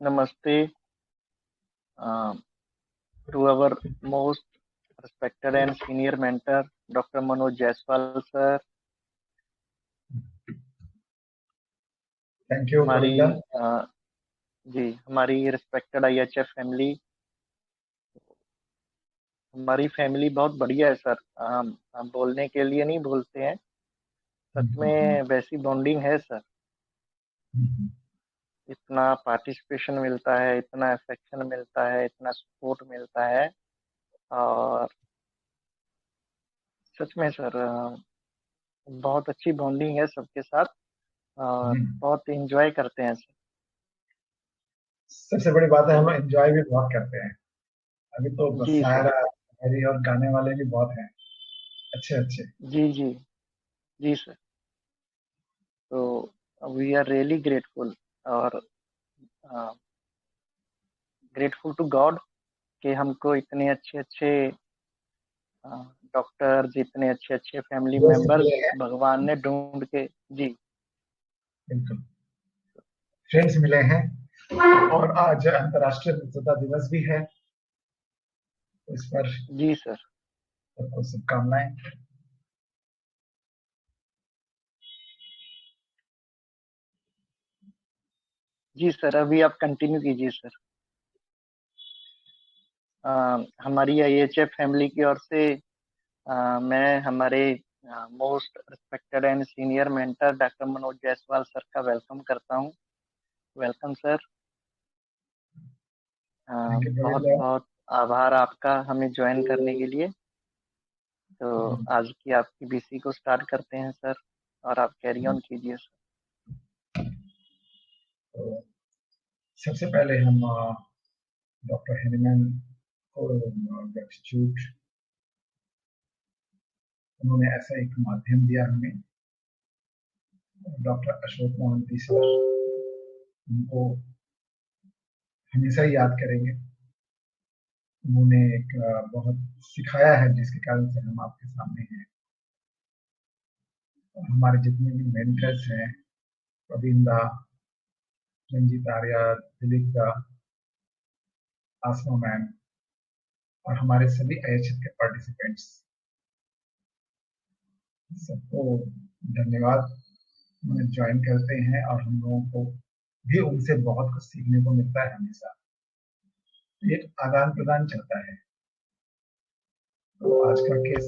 Namaste to our most respected and senior mentor, Dr. Manoj Jaiswal sir, thank you हमारी गोविंदन। हमारी respected IHF family. हमारी family बहुत बढ़िया है सर। हम बोलने के लिए नहीं बोलते हैं, सच में वैसी बॉन्डिंग है सर। इतना पार्टिसिपेशन मिलता है, इतना अफेक्शन मिलता है, इतना सपोर्ट मिलता है, और सच में सर बहुत अच्छी बॉन्डिंग है सबके साथ, और बहुत एंजॉय करते हैं सर। सबसे बड़ी बात है, हम एंजॉय भी बहुत करते हैं। अभी तो जी सर। शायरी और गाने वाले भी बहुत हैं, अच्छे अच्छे। जी जी जी सर। तो वी आर रियली ग्रेटफुल, और ग्रेटफुल टू गॉड कि हमको इतने अच्छे अच्छे डॉक्टर्स, इतने अच्छे अच्छे फैमिली दोस्त मेंबर्स मिले हैं, भगवान ने ढूंढ के। जी बिल्कुल फ्रेंड्स मिले हैं। और आज अंतर्राष्ट्रीय मित्रता दिवस भी है, इस पर जी सर। सबको शुभकामनाएं। जी सर, अभी आप कंटिन्यू कीजिए सर। हमारी IHF फैमिली की ओर से मैं हमारे most respected and senior mentor doctor Manoj Jaiswal sir का वेलकम करता हूँ। Welcome sir. थैंक यू बहुत गोविंदन। बहुत आभार आपका हमें ज्वाइन करने के लिए। तो आज की आपकी BC को स्टार्ट करते हैं सर, और आप कैरी ऑन कीजिए सर। तो सबसे पहले हम डॉक्टर हेनीमैन को ग्रेटिट्यूड, उन्होंने ऐसा एक माध्यम दिया हमें। डॉक्टर अशोक मोहंती सर, उनको हमेशा ही याद करेंगे। उन्होंने एक बहुत सिखाया है, जिसके कारण से हम आपके सामने हैं। हमारे जितने भी मेंटर्स हैं, प्रवीण दा, रंजीत आर्या, दिलीप दा, आसमा मैम, और हमारे सभी IHF के पार्टिसिपेंट्स, सबको धन्यवाद। उन्हें ज्वाइन करते हैं और हम लोगों को भी उनसे बहुत कुछ सीखने को मिलता है हमेशा। एक आदान प्रदान चलता है। तो आज का केस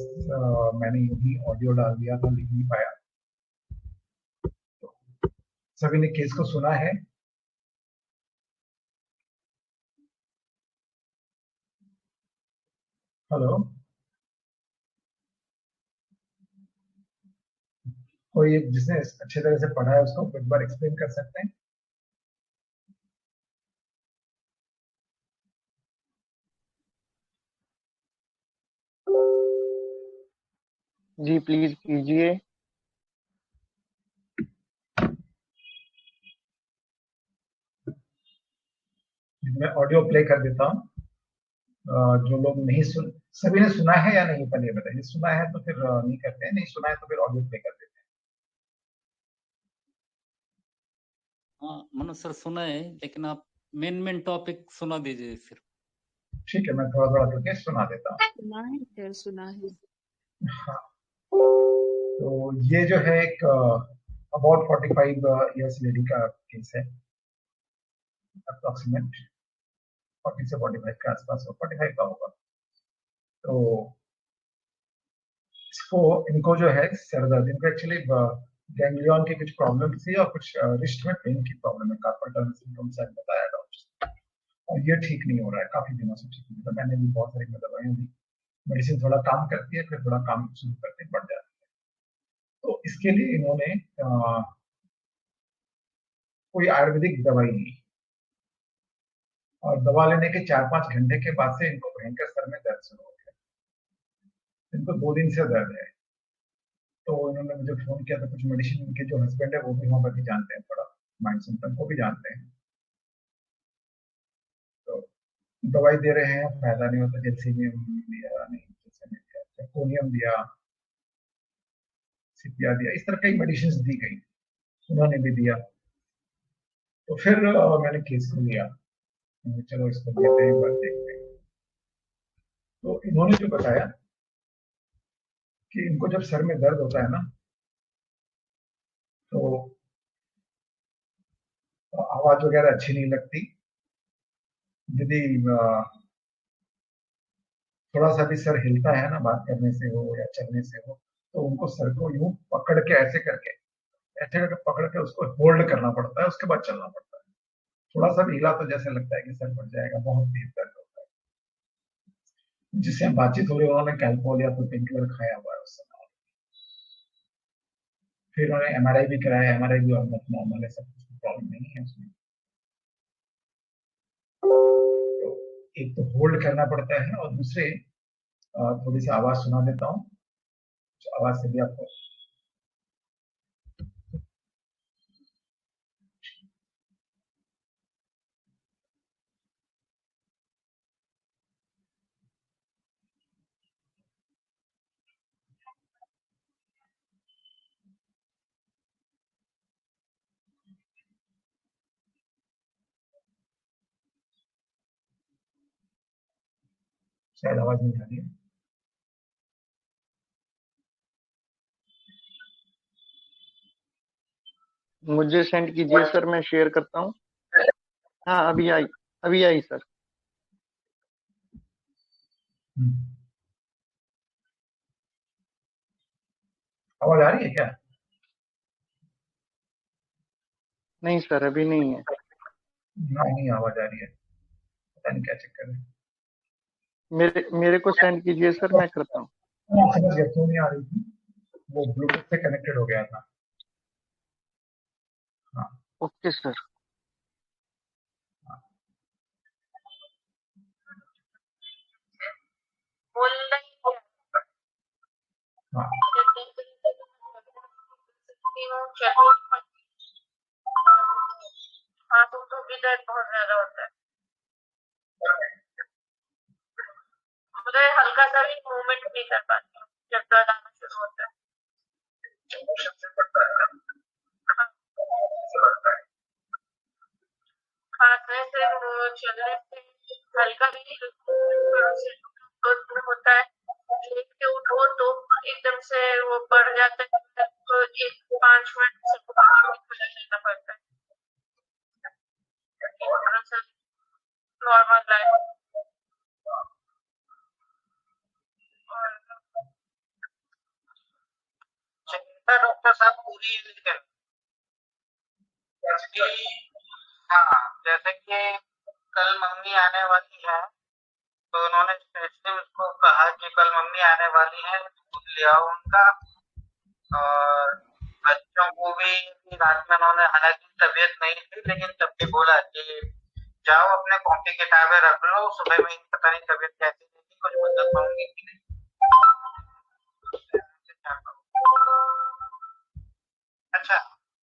मैंने यूं ऑडियो डाल दिया था, लिख नहीं पाया। तो सभी ने केस को सुना है। हेलो, कोई जिसने अच्छे तरह से पढ़ा है उसको एक बार एक्सप्लेन कर सकते हैं? जी प्लीज कीजिए। मैं ऑडियो प्ले कर देता हूँ। जो लोग नहीं सुन, सभी ने सुना है या नहीं, पहले बताइए। सुना है तो फिर नहीं करते हैं, नहीं सुना है तो फिर ऑडियो प्ले कर देते हाँ मनोज सर सुना है, लेकिन आप मेन टॉपिक सुना दीजिए फिर। ठीक है, मैं थोड़ा थोड़ा करके सुना देता हूँ। सुना है सर, सुना है। हाँ, तो ये जो है एक अबाउट 45 इयर्स लेडी का केस है। अप्रोक्सीमेट 40 से 45 के आसपास, 45 का होगा। तो इसको इनको जो है सर दर्द, इनको एक्चुअली गैंग्लियन की कुछ प्रॉब्लम थी और कुछ रिस्ट में पेन की प्रॉब्लम है। कार्पल टनल सिंड्रोम से बताया डॉक्टर, और ये ठीक नहीं हो रहा है, काफी दिनों से ठीक नहीं हो रहा। मैंने भी बहुत सारी दवाइयां दी, मेडिसिन थोड़ा काम करती है, फिर थोड़ा काम शुरू करते बढ़ जाती है। तो इसके लिए इन्होंने कोई आयुर्वेदिक दवाई ली, और दवा लेने के 4-5 घंटे के बाद से इनको भयंकर सर में दर्द शुरू हो गया। इनको 2 दिन से दर्द है। तो इन्होंने मुझे फोन किया था। कुछ मेडिसिन, उनके जो हस्बैंड है वो भी होम्योपैथी जानते हैं, थोड़ा माइंड सिम्टम को भी जानते हैं। तो दवाई दे रहे हैं, फायदा नहीं होता। जेल्सिनियम दिया, नहीं जेल्सिनियम दिया, ज़िरकोनियम दिया, सिपिया दिया, इस तरह कई मेडिसिन दी गई, उन्होंने भी दिया। तो फिर मैंने केस को लिया। चलो इसको देते हैं, एक बार देखते हैं। तो इन्होंने जो बताया कि इनको जब सर में दर्द होता है ना, तो आवाज वगैरह अच्छी नहीं लगती। यदि थोड़ा सा भी सर हिलता है ना, बात करने से हो या चलने से हो, तो उनको सर को यूं पकड़ के ऐसे करके पकड़ के उसको होल्ड करना पड़ता है, उसके बाद चलना पड़ता है। थोड़ा सा भी हिला तो जैसे लगता है कि सर फट जाएगा, बहुत तेज दर्द होता है। जिससे हम बातचीत हो रही है, उन्होंने कैल्पोल या कोई पेन किलर खाया हुआ है उस समय। फिर उन्होंने एमआरआई भी कराया, एमआरआई भी ऑलमोस्ट नॉर्मल है, सब कुछ प्रॉब्लम नहीं है उसमें। तो एक तो होल्ड करना पड़ता है, और दूसरे थोड़ी सी आवाज सुना देता हूँ, आवाज से भी आपको। शायद आवाज नहीं आ रही है। मुझे सेंड कीजिए सर, मैं शेयर करता हूँ। हाँ, अभी आई सर। आवाज आ रही है क्या? नहीं सर, अभी नहीं है। नहीं आवाज आ रही है, पता नहीं क्या चक्कर है। मेरे को सेंड कीजिए सर, मैं करता हूँ। समझ गया, क्यों नहीं आ रही थी, वो ब्लूटूथ से कनेक्टेड हो गया था। हाँ ओके सर। हाँ हाँ, तो भी दर्द बहुत ज्यादा होता है। मुझे हल्का सा भी मूवमेंट नहीं कर पाती हूँ जब दर्द आना शुरू होता है। खांसने से, चलने से, हल्का भी दर्द होता है। लेट के उठो तो एकदम से वो बढ़ जाता है, तो 5 मिनट से खड़ा रहना पड़ता है। Normal life. चिंता डॉक्टर साहब पूरी, लेकिन हाँ, जैसे कि कल मम्मी आने वाली है, तो उन्होंने स्पेशली उसको कहा कि कल मम्मी आने वाली है, दूध ले आओ उनका। और बच्चों को भी रात में उन्होंने, हालांकि तबीयत नहीं थी, लेकिन तब भी बोला कि जाओ अपने कॉपी किताबें रख लो, सुबह में पता नहीं तबीयत कैसी थी, कुछ बदल पाऊंगी कि नहीं। अच्छा,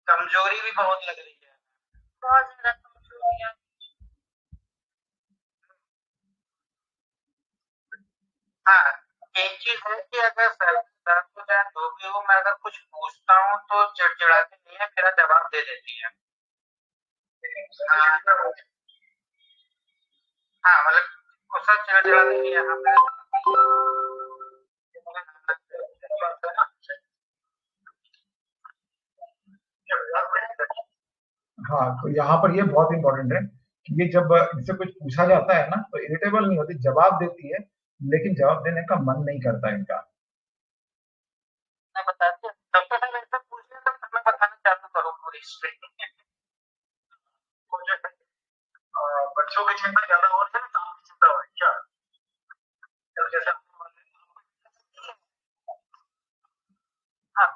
कमजोरी भी बहुत लग रही है, बहुत ज्यादा कमजोरी है। हाँ, एक चीज है कि अगर सर दर्द हो जाए जो भी हो, मैं अगर कुछ पूछता हूँ तो चिड़चिड़ाती नहीं है, मेरा जवाब दे देती है। हाँ, मतलब गुस्सा चिड़चिड़ाती नहीं है। हाँ, तो यहाँ पर ये बहुत इंपॉर्टेंट है कि ये जब इनसे कुछ पूछा जाता है ना, तो इरिटेबल नहीं होती, जवाब देती है, लेकिन जवाब देने का मन नहीं करता इनका। मैं बताती हूँ, डॉक्टर साहब ऐसा पूछे तो मैं बताना चालू करूँ पूरी हिस्ट्री। बच्चों की चिंता ज्यादा हो रही है ना, काम की चिंता हो रही है क्या? जैसे हाँ,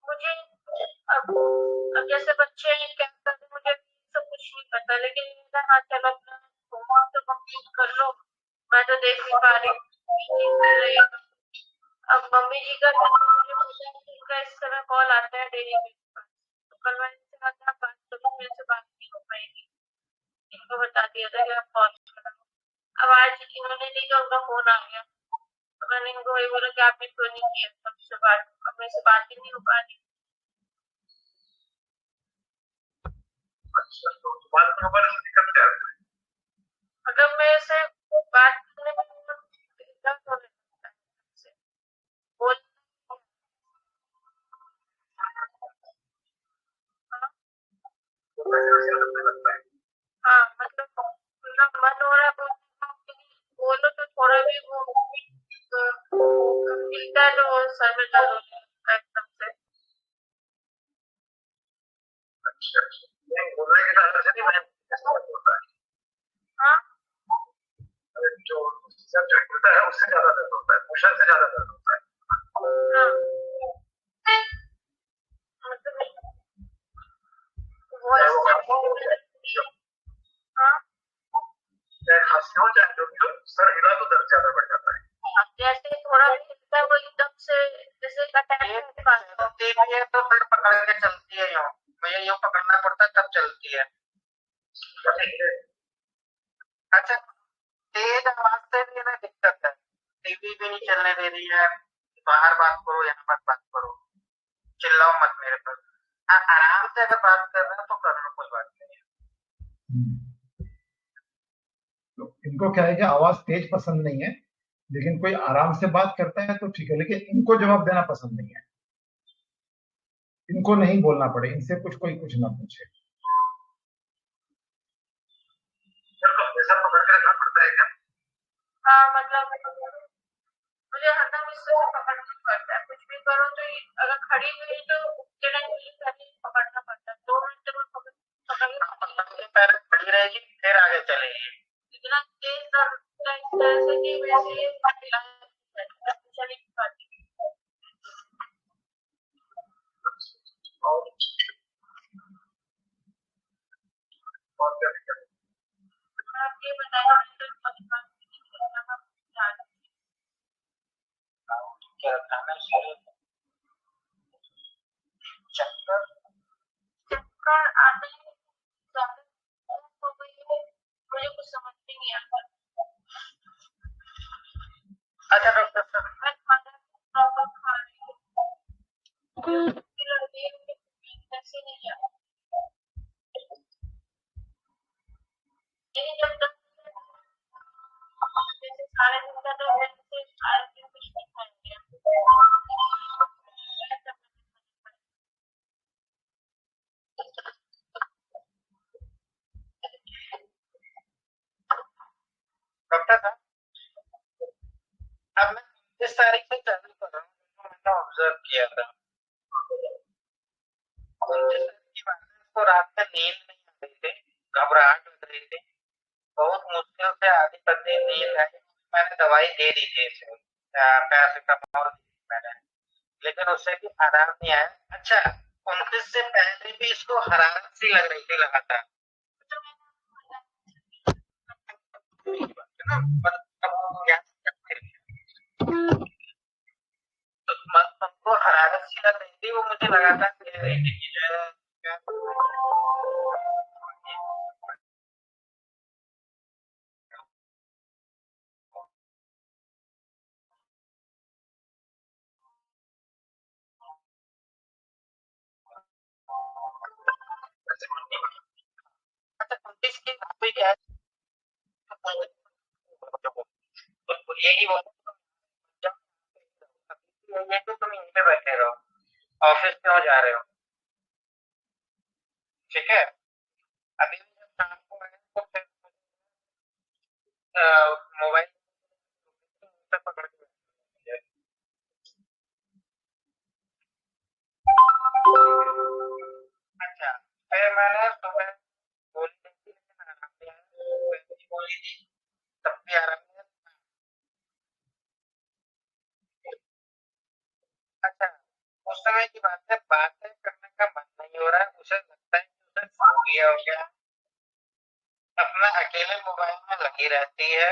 मुझे अब जैसे बच्चे क्या करते, मुझे सब कुछ नहीं पता, लेकिन हाँ चलो अपना होमवर्क तो कंप्लीट कर लो, मैं तो देख नहीं पा रही। अब मम्मी जी का मुझे पता है कि इनका इस समय कॉल आता है डेली बेसिस पर, तो कल मैंने इनसे कहा था बात करूँ, मेरे से बात नहीं हो पाएगी, इनको बता दिया था कि आप कॉल करो। अब आज इन्होंने नहीं तो उनका फोन आ गया, तो मैंने इनको वही बोला कि आपने क्यों नहीं किया सबसे बात, अब मेरे से बात ही नहीं हो पा रही। अच्छा, तो बात में दिक्कत क्या है? मेरे से बात करने में बहुत दिक्कत होने लगता है मुझसे। बोल हाँ, मतलब मेरा मन हो रहा है बोलने का, लेकिन बोलो तो थोड़ा भी वो गंभीरता जो सर में दर्द होने लगता है एकदम से। हाँ, जो सब्जेक्ट होता है उससे ज्यादा दर्द होता है, मोशन से ज्यादा दर्द होता है। हाँ, मतलब वॉइस हाँ, चाहे खांसी हो चाहे जो भी हो, सर हिला तो दर्द ज्यादा बढ़ जाता है। जैसे थोड़ा भी हिलता है वो एकदम से जैसे अटैक चलती भी है तो फिर पकड़ के चलती है, यूं मुझे यूं पकड़ना पड़ता है तब चलती है। अच्छा, तेज आवाज से भी ना दिक्कत है, टीवी भी नहीं चलने दे रही है, बाहर बात करो यहाँ मत बात करो, चिल्लाओ मत मेरे पर। हाँ, आराम से अगर बात कर रहे हो तो कर लो, कोई बात नहीं है। तो इनको क्या है कि आवाज तेज पसंद नहीं है, लेकिन कोई आराम से बात करता है तो ठीक है, लेकिन इनको जवाब देना पसंद नहीं है, इनको नहीं बोलना पड़े, इनसे कुछ कोई कुछ ना पूछे। ऐसा पकड़ के रखना पड़ता है क्या? हाँ, मतलब मुझे हरदम इससे पकड़ना पड़ता है, कुछ भी करो तो अगर खड़ी हुई तो उठने के लिए पहले पकड़ना पड़ता है, 2 मिनट में पकड़ पैर खड़ी रहेगी फिर आगे चलेगी। इतना तेज दर्द इस तरह से कि वैसे ही चल ही नहीं पाती। और क्या दिक्कत है? आप ये बताइए क्या खाना शुरू चक्कर चक्कर आते हैं ज्यादा हो गई है, मुझे कुछ समझ में नहीं आता। अच्छा डॉक्टर साहब, मैं खाना प्रॉपर खा रही हूँ, ऐसे नहीं आता, लेकिन जब तक जैसे सारे दिन का तो ऐसे सारे दिन कुछ नहीं खाएंगे। डॉक्टर साहब, अब मैं 29 तारीख से चालू कर रहा हूँ, मैंने ऑब्जर्व किया था 29 तारीख की बात है, उसको रात में नींद नहीं आ रही थी, घबराहट लग रही थी, बहुत मुश्किल से आधी पतली नींद आई, मैंने दवाई दे दी थी इसे, पैरासिटामोल मैंने, लेकिन उससे भी आराम नहीं आया। अच्छा, 29 से पहले भी इसको हरारत सी लग रही थी लगातार, उनको हरारत सी लग रही थी, वो मुझे लगातार कह रही थी कि जो है अच्छा 29 की कोई क्या है, तो यही बोला ये तो तुम यहीं पे बैठे रहो, ऑफिस क्यों जा रहे हो, ठीक है। अभी जब शाम को आए तो फिर मोबाइल पकड़ के अच्छा, फिर मैंने सुबह गोली दी थी, लेकिन आराम नहीं आया, गोली दी तब भी आराम नहीं आया। अच्छा, उस समय की बात है, बातें करने का मन नहीं हो रहा है, उसे लगता है कि उसे फोबिया हो गया, अपना अकेले मोबाइल में लगी रहती है,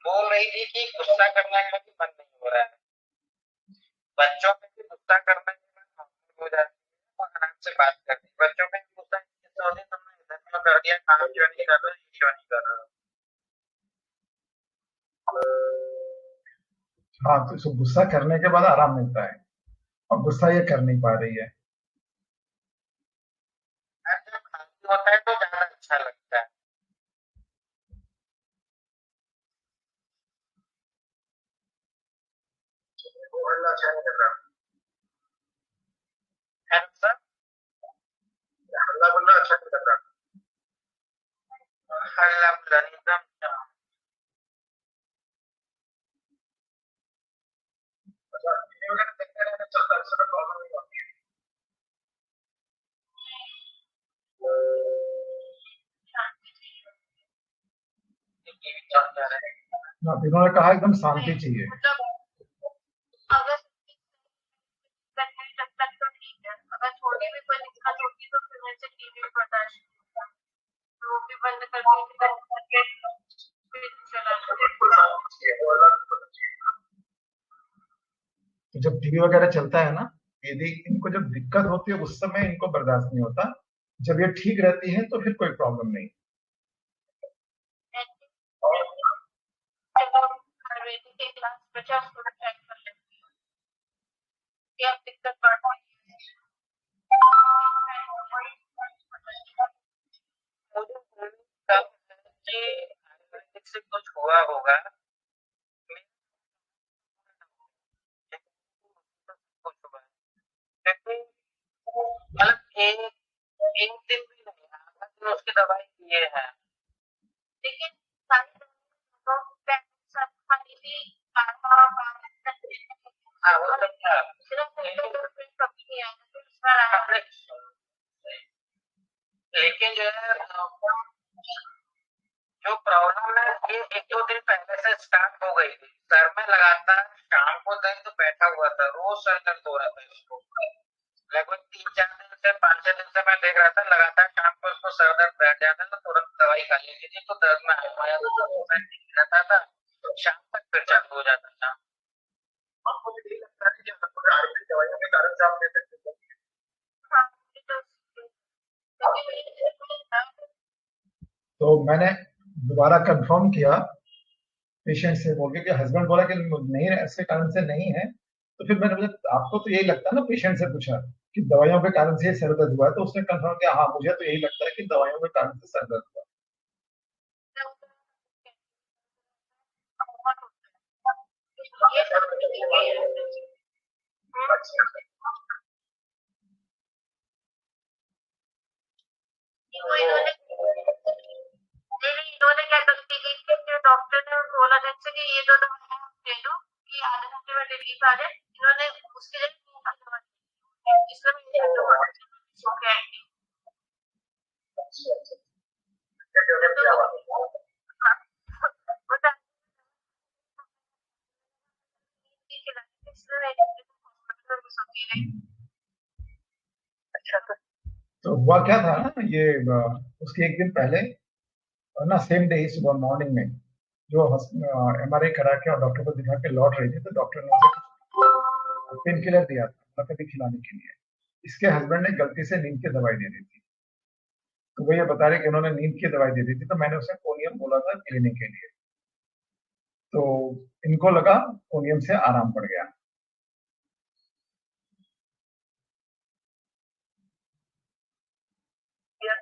बोल रही थी कि गुस्सा करने का भी मन नहीं हो रहा है, बच्चों में भी गुस्सा करने के बाद नॉर्मल हो जाती है और आराम से बात करती है, बच्चों में भी गुस्सा होती है, तुमने इधर क्यों कर दिया, काम क्यों नहीं कर रहे हो, ये क्यों नहीं कर रहे हो। हाँ, तो इसको गुस्सा करने के बाद आराम मिलता है, और गुस्सा ये कर नहीं पा रही है। जब खाली होता है तो ज्यादा अच्छा लगता है, बुल्ला अच्छा नहीं कर रहा। है ना सर? हल्ला बुल्ला अच्छा नहीं कर रहा। हल्ला बुल्ला नहीं, एकदम अच्छा टीवी वगैरह देखते रहने चलता है, इससे प्रॉब्लम नहीं होती है। टीवी चल जा रहा है। हाँ, इन्होंने कहा एकदम शांति चाहिए। मतलब अगर करने तब तक तो ठीक है, अगर थोड़ी भी कोई दिक्कत होगी तो फिर मेरे से टीवी बर्दाश्त नहीं होगा, तो वो भी बंद करके फिर चला तो जब टीवी वगैरह चलता है ना, यदि इनको जब दिक्कत होती है उस समय इनको बर्दाश्त नहीं होता, जब ये ठीक रहती है तो फिर कोई प्रॉब्लम नहीं। के क्लास बचा उसको चेक कर लेती हूँ कि अब दिक्कत बढ़ रही है। मुझे तब कि आयुर्वेदिक से कुछ हुआ होगा, कुछ हुआ क्योंकि मतलब एक दिन भी नहीं, आधा दिन उसकी दवाई दिए हैं, लेकिन सारी हाँ वो सब था, लेकिन जो है जो प्रॉब्लम है ये 1-2 दिन पहले से स्टार्ट हो गई थी। सर में लगातार शाम को दर्द बैठा हुआ था, रोज सर दर्द हो रहा था इसको, लगभग 3-4 दिन से 5-6 दिन से मैं देख रहा था, लगातार शाम को उसको सर दर्द बैठ जाता था, तुरंत दवाई खा लेती थी तो दर्द में आया रहता था, शाम तक फिर चालू हो जाता था। मुझे नहीं लगता है कि आयुर्वेदिक दवाइयों के कारण से आप ले सकते हैं। तो मैंने दोबारा कंफर्म किया पेशेंट से, बोल के हस्बैंड बोला कि नहीं ऐसे कारण से नहीं है, तो फिर मैंने बोला आपको तो यही लगता है ना, पेशेंट से पूछा कि दवाइयों के कारण से सर दर्द हुआ है, तो उसने कंफर्म किया हाँ मुझे तो यही लगता है कि दवाइयों के कारण से सर दर्द हुआ। इन्होंने क्या गलती की थी कि डॉक्टर ने बोला जैसे कि ये दो दवाइयां ले लो कि आधे घंटे में रिलीफ आ जाए, इन्होंने उसके लिए इसलिए सो के आई थी। अच्छा तो हुआ क्या था ना, ये उसके एक दिन पहले ना सेम डे सुबह मॉर्निंग में जो MRI करा के और डॉक्टर को दिखा के लौट रही थी, तो डॉक्टर ने उसे पेन किलर दिया था होम्योपैथी खिलाने के लिए। इसके हस्बैंड ने गलती से नींद की दवाई दे दी थी, तो वो ये बता रहे कि उन्होंने नींद की दवाई दे दी थी, तो मैंने उसे कोनियम बोला था लेने के लिए, तो इनको लगा कोनियम से आराम पड़ गया।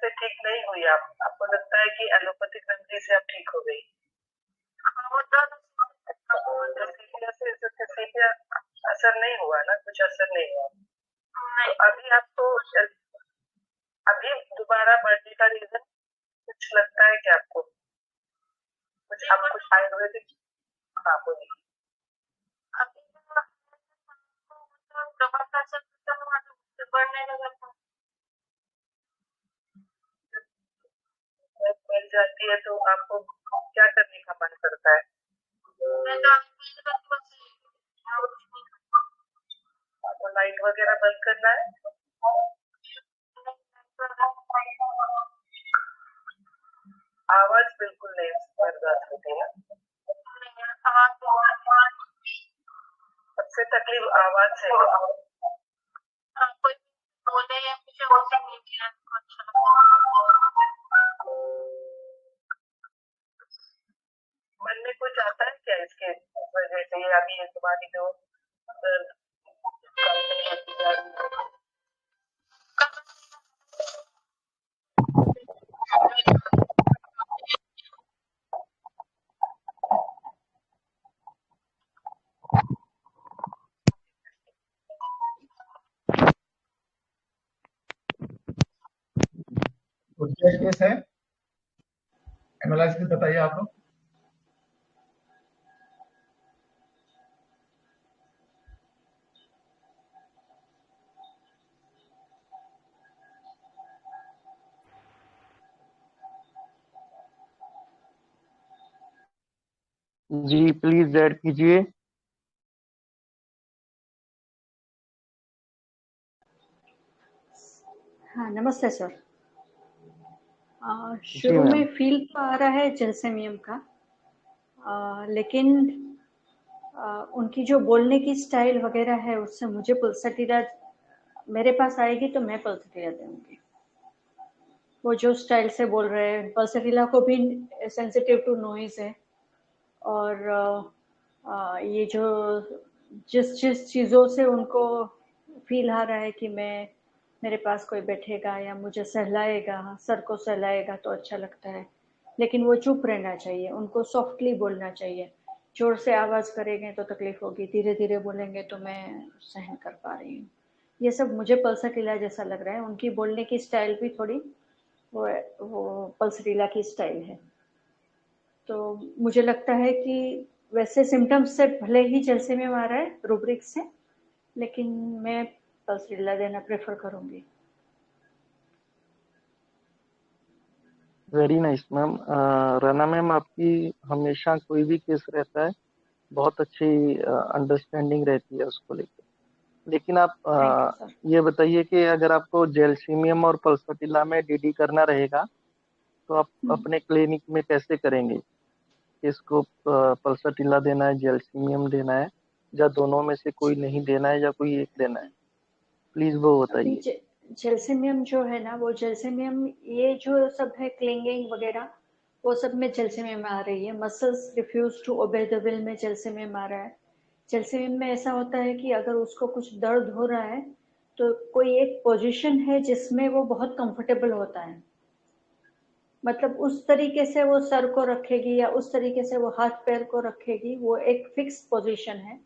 से ठीक नहीं हुई आपको लगता है कि एलोपैथिक रेमेडी से आप ठीक हो गई? असर नहीं हुआ ना, कुछ असर नहीं हुआ। तो अभी आपको अभी दोबारा बढ़ने का रीजन कुछ लगता है कि आपको कुछ आयुर्वेदिक? हाँ बोलिए। बढ़ने लगा था, बढ़ जाती है तो आपको क्या करने का मन करता है? आपको लाइट वगैरह बंद करना है? आवाज बिल्कुल नहीं बर्दाश्त होती है, सबसे तकलीफ आवाज से है। कोई बोले या कुछ उसे नहीं किया अच्छा मन में कुछ आता है क्या इसके वजह से? ये अभी तुम्हारी जो केस है, एनालिसिस बताइए आप लोग। जी प्लीज ऐड कीजिए। हाँ नमस्ते सर। जी शुरू मैम। में फील तो आ रहा है जैलसेमियम का, लेकिन उनकी जो बोलने की स्टाइल वगैरह है उससे मुझे पल्सटीरा मेरे पास आएगी तो मैं पल्सटीरा दूंगी। वो जो स्टाइल से बोल रहे हैं, पल्सटीरा को भी सेंसिटिव टू नॉइज है, और ये जो जिस जिस चीज़ों से उनको फील आ रहा है कि मेरे पास कोई बैठेगा या मुझे सहलाएगा, सर को सहलाएगा तो अच्छा लगता है, लेकिन वो चुप रहना चाहिए, उनको सॉफ्टली बोलना चाहिए। जोर से आवाज़ करेंगे तो तकलीफ होगी, धीरे धीरे बोलेंगे तो मैं सहन कर पा रही हूँ। ये सब मुझे पल्सटीला जैसा लग रहा है। उनकी बोलने की स्टाइल भी थोड़ी वो पल्सटीला की स्टाइल है। तो मुझे लगता है कि वैसे सिम्टम्स से भले ही जैलसेमियम आ रहा है रूब्रिक से, लेकिन मैं पल्सटीला देना प्रेफर करूंगी। Very nice ma'am. रना मैम, आपकी हमेशा कोई भी केस रहता है बहुत अच्छी अंडरस्टैंडिंग रहती है उसको लेकर। लेकिन आप थैंक यू सर। ये बताइए कि अगर आपको जैलसीमियम और पल्सटीला में डीडी करना रहेगा तो आप अपने क्लिनिक में कैसे करेंगे? इसको पल्सटीला देना है, जैलसीमियम देना है, या दोनों में से कोई नहीं देना है, या कोई एक देना है? प्लीज वो अभी बताइए। जैलसेमियम जो है ना, वो जैलसेमियम ये जो सब है क्लिंगिंग वगैरह, वो सब में जैलसेमियम आ रही है। Muscles refuse to obey the will में जैलसेमियम आ रहा है। जैलसेमियम में ऐसा होता है कि अगर उसको कुछ दर्द हो रहा है तो कोई एक पोजीशन है जिसमें वो बहुत कंफर्टेबल होता है, मतलब उस तरीके से वो सर को रखेगी या उस तरीके से वो हाथ पैर को रखेगी, वो एक फिक्स पोजीशन है,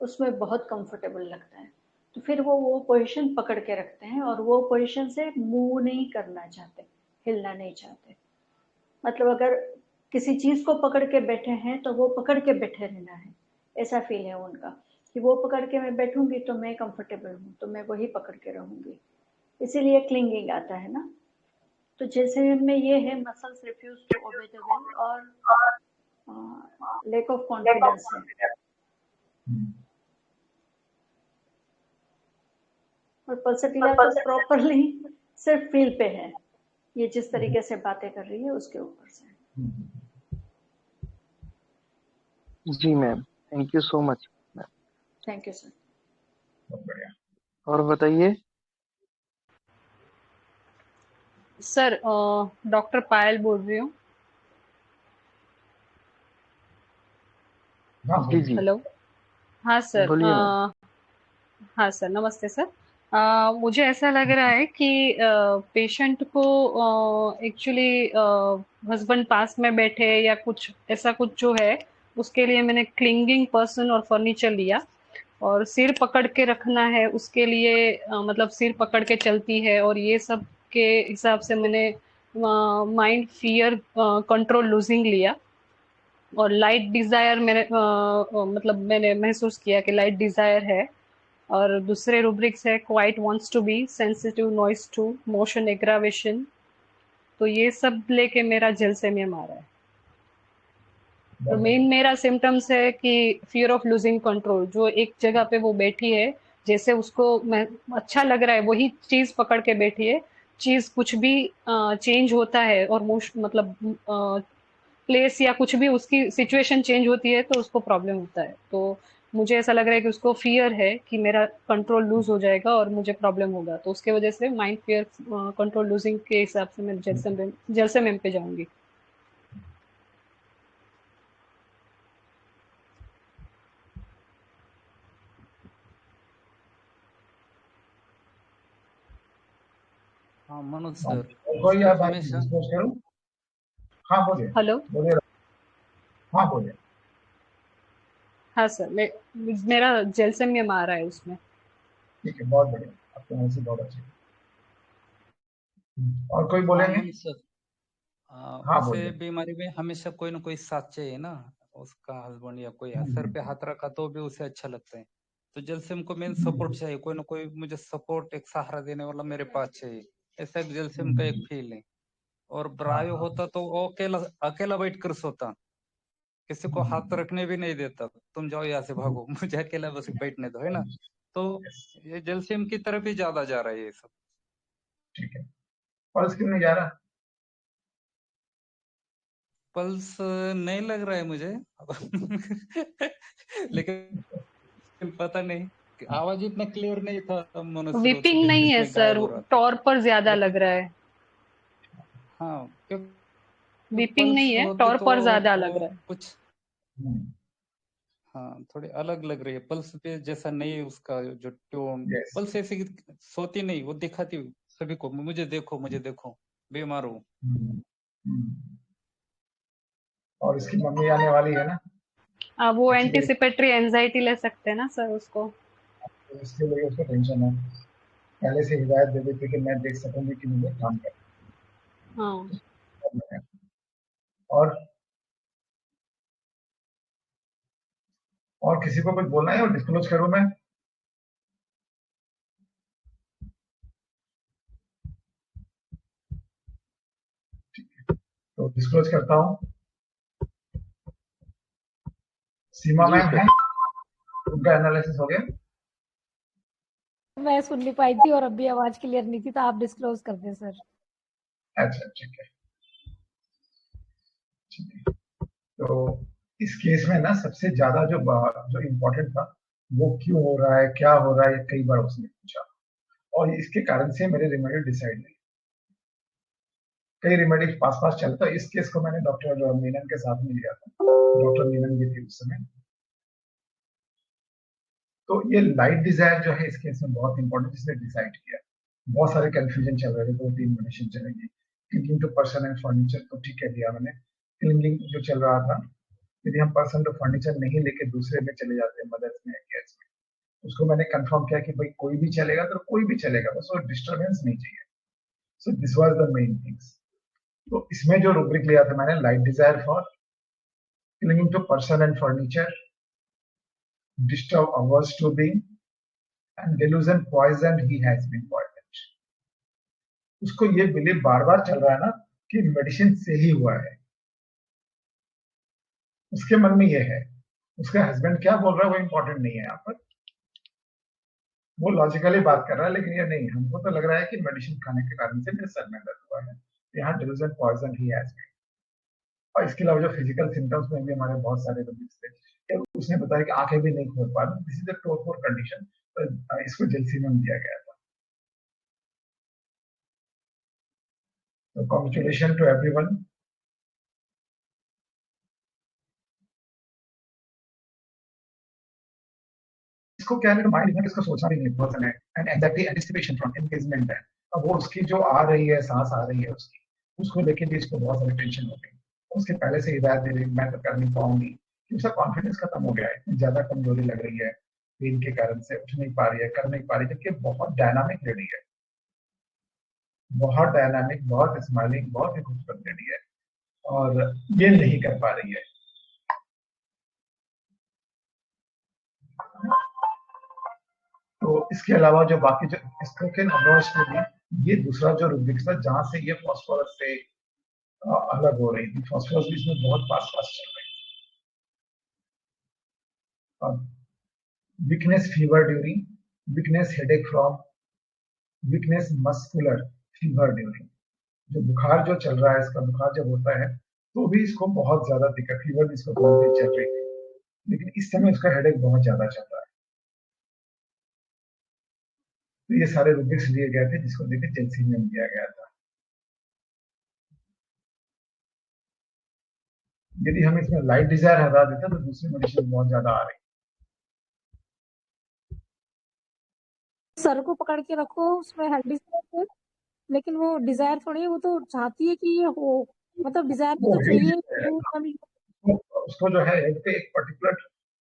उसमें बहुत कंफर्टेबल लगता है। तो फिर वो पोजीशन पकड़ के रखते हैं और वो पोजीशन से मूव नहीं करना चाहते, हिलना नहीं चाहते। मतलब अगर किसी चीज को पकड़ के बैठे हैं तो वो पकड़ के बैठे रहना है, ऐसा फील है उनका कि वो पकड़ के मैं बैठूंगी तो मैं कंफर्टेबल हूँ, तो मैं वही पकड़ के रहूंगी। इसीलिए क्लिंगिंग आता है ना। तो जैसे में ये है muscles refuse to obey the will और लैक ऑफ कॉन्फिडेंस है। और पल्सटीला तो प्रॉपरली सिर्फ फील पे है, ये जिस तरीके से बातें कर रही है उसके ऊपर से। जी ma'am, thank you so much. Thank you sir. और बताइए। सर डॉक्टर पायल बोल रही हूँ। जी जी, हेलो। हाँ सर। बोलिए मैम। हाँ सर, नमस्ते सर। मुझे ऐसा लग रहा है कि पेशेंट को एक्चुअली हस्बैंड पास में बैठे या कुछ ऐसा कुछ जो है, उसके लिए मैंने क्लिंगिंग पर्सन और फर्नीचर लिया, और सिर पकड़ के रखना है उसके लिए मतलब सिर पकड़ के चलती है, और ये सब के हिसाब से मैंने माइंड फियर कंट्रोल लूजिंग लिया। और लाइट डिजायर मतलब मैंने महसूस किया कि लाइट डिजायर है। और दूसरे रूब्रिक्स है quite wants to be, sensitive noise to, motion aggravation. तो ये सब लेके मेरा जैलसेमियम आ रहा है। तो मेन मेरा सिम्टम्स है कि फियर ऑफ लूजिंग कंट्रोल, जो एक जगह पे वो बैठी है, जैसे उसको मैं अच्छा लग रहा है वही चीज पकड़ के बैठी है, चीज कुछ भी चेंज होता है और मतलब प्लेस या कुछ भी उसकी सिचुएशन चेंज होती है तो उसको प्रॉब्लम होता है। तो मुझे ऐसा लग रहा है कि उसको फियर है कि मेरा कंट्रोल लूज हो जाएगा और मुझे प्रॉब्लम होगा, तो उसके वजह से माइंड फियर कंट्रोल लूजिंग के हिसाब से मैं जैलसेमियम पे जाऊंगी। हाँ मनोज सर, कोई आप हमेशा डिस्कस करो। हाँ बोलिए। हेलो। बोलिए। हाँ बोलिए। हाँ सर, मेरा जैलसेमियम आ रहा है उसमें। ठीक है, बहुत बढ़िया, आपके यहाँ से बहुत अच्छी। और कोई हाँ बोलेंगे? मन सर, हाँ उसे बोलिए। बीमारी में हमेशा कोई ना कोई साथ चाहिए ना, उसका हस्बैंड या कोई सर पे हम्म, हाथ रखा तो भी उसे अच्छा लगता है। तो जलसिम को मेन सपोर्ट हम्म, चाहिए, कोई ना कोई मुझे सपोर्ट, एक सहारा देने वाला मेरे पास चाहिए। ऐसा एक जलसिम का एक हम्म, फील है। और हाँ ब्रायो हाँ, होता तो वो अकेला अकेला बैठ कर सोता, किसी को हाथ हम्म, रखने भी नहीं देता, तुम जाओ यहाँ से भागो, मुझे अकेला बस बैठने दो, है ना। तो yes, ये जलसिम की तरफ ही ज्यादा जा रहा है ये सब। ठीक है। पल्स क्यों नहीं जा रहा? पल्स नहीं लग रहा है मुझे लेकिन पता नहीं कि आवाज इतना क्लियर नहीं था, तब मनोस्रोत से वीपिंग बीच नहीं बीच है में सर, गायब हो रहा था। टॉर पर ज्यादा लग लेकिन रहा है। हाँ, क्योंकि वीपिंग पल्स नहीं है, होती टॉर तो पर ज्यादा वो लग रहा है। कुछ, हम्म, हाँ थोड़ी अलग लग रही है, पल्स पे जैसा नहीं है उसका जो ट्यून। yes, पल्स ऐसी सोती नहीं, वो दिखाती सभी को, मुझे देखो बीमार हूँ। हम्म, हम्म। और इसकी मम्मी आने वाली है ना, अब वो एक्चुअली एंटिसिपेटरी एंजाइटी ले सकते हैं ना सर उसको। इसके लिए उसको टेंशन है, पहले से हिदायत दे देती कि मैं देख सकूंगी कि मुझे काम हाँ। करना है। और किसी को कुछ बोलना है और डिस्क्लोज करूं मैं? तो डिस्क्लोज करता हूँ। सीमा जी मैम सर। है, उनका एनालिसिस हो गया। मैं सुन नहीं पाई थी और अभी आवाज क्लियर नहीं थी, तो आप डिस्क्लोज कर दें सर। अच्छा ठीक है, ठीक है। तो इस केस में ना सबसे ज्यादा जो जो इम्पोर्टेंट था, वो क्यों हो रहा है, क्या हो रहा है, ये कई बार उसने पूछा, और इसके कारण से मेरे रेमेडी डिसाइड हुई। कई रेमेडी पास पास चलता, इस केस को मैंने डॉक्टर मीनन के साथ में लिया था, डॉक्टर मीनन भी थी उस समय। तो ये लाइट डिजायर जो है इस केस में बहुत इंपॉर्टेंट, इसने डिसाइड किया। बहुत सारे कंफ्यूजन चल रहे थे, 2-3 मेडिसिन चलेगी। Clinging to person and furniture तो ठीक है दिया मैंने। क्लिंगिंग जो चल रहा था, यदि हम पर्सन टू फर्नीचर नहीं लेके दूसरे में चले जाते हैं, मदर्स में, केयर्स में, उसको मैंने कंफर्म किया कि भाई कोई भी चलेगा तो कोई भी चलेगा, बस वो डिस्टर्बेंस नहीं चाहिए। So this was the main things. तो इसमें जो रूब्रिक लिया था मैंने, light desire for clinging to person and furniture, disturb hours to be, and delusion poisoned he has been poisoned। उसको ये बिलीव बार बार चल रहा है ना कि मेडिसिन से ही हुआ है, उसके मन में ये है। उसका हस्बैंड क्या बोल रहा है वो इंपॉर्टेंट नहीं है यहाँ पर, वो लॉजिकली बात कर रहा है, लेकिन ये नहीं, हमको तो लग रहा है कि मेडिसिन खाने के कारण से मेरे सर में दर्द हुआ है। यहाँ delusion poison he has been. और इसके अलावा जो फिजिकल सिम्टम्स में भी हमारे बहुत सारे रिव्यूज थे, उसने बताया कि आंखें भी नहीं खोल पा रही, this is a torpor condition, तो इसको जेल्सिनियम दिया गया था। तो कॉन्ग्रेचुलेशन टू एवरीवन। इसको क्या है, माइंड में इसको सोचना भी नहीं पर्सन है, and anxiety anticipation from engagement है। अब वो उसकी जो आ रही है, सांस आ रही है उसकी, उसको लेके भी इसको बहुत सारी टेंशन हो गई। उसके पहले से हिदायत दे रही, मैं तो कर नहीं पाऊंगी, कि उसका कॉन्फिडेंस खत्म हो गया है, इतनी ज्यादा कमजोरी लग रही है, पेन के कारण से उठ नहीं पा रही है, कर नहीं पा रही है, जबकि बहुत डायनामिक लेडी है, बहुत डायनामिक, बहुत स्माइलिंग, बहुत ही खूबसूरत लेडी है, और ये नहीं कर पा रही है। तो इसके अलावा जो बाकी जो स्पोकन अवॉइड्स में भी ये दूसरा जो रुब्रिक्स था जहां से ये फॉस्फोरस से अलग हो रही थी, फॉस्फोरस भी इसमें बहुत पास पास चल रही थी। Weakness fever during, weakness headache from, weakness muscular fever during, जो बुखार जो चल रहा है, इसका बुखार जब होता है तो भी इसको बहुत ज्यादा दिक्कत, फीवर भी इसको बहुत तेज चल रही थी, लेकिन इस समय उसका हेडेक बहुत ज्यादा चल रहा है। तो ये सारे रुब्रिक्स लिए गए थे जिसको लेकर जेल्सिनियम दिया गया था। यदि हम इसमें लाइट डिजायर हटा देते तो दूसरी मेडिसिन बहुत ज्यादा आ रही। सर को पकड़ के रखो, उसमें हेड डिजायर, लेकिन वो डिजायर थोड़ी है, वो तो चाहती है कि ये हो, मतलब डिजायर भी वो तो चाहिए वो कभी। उसको जो है हेड पे एक पर्टिकुलर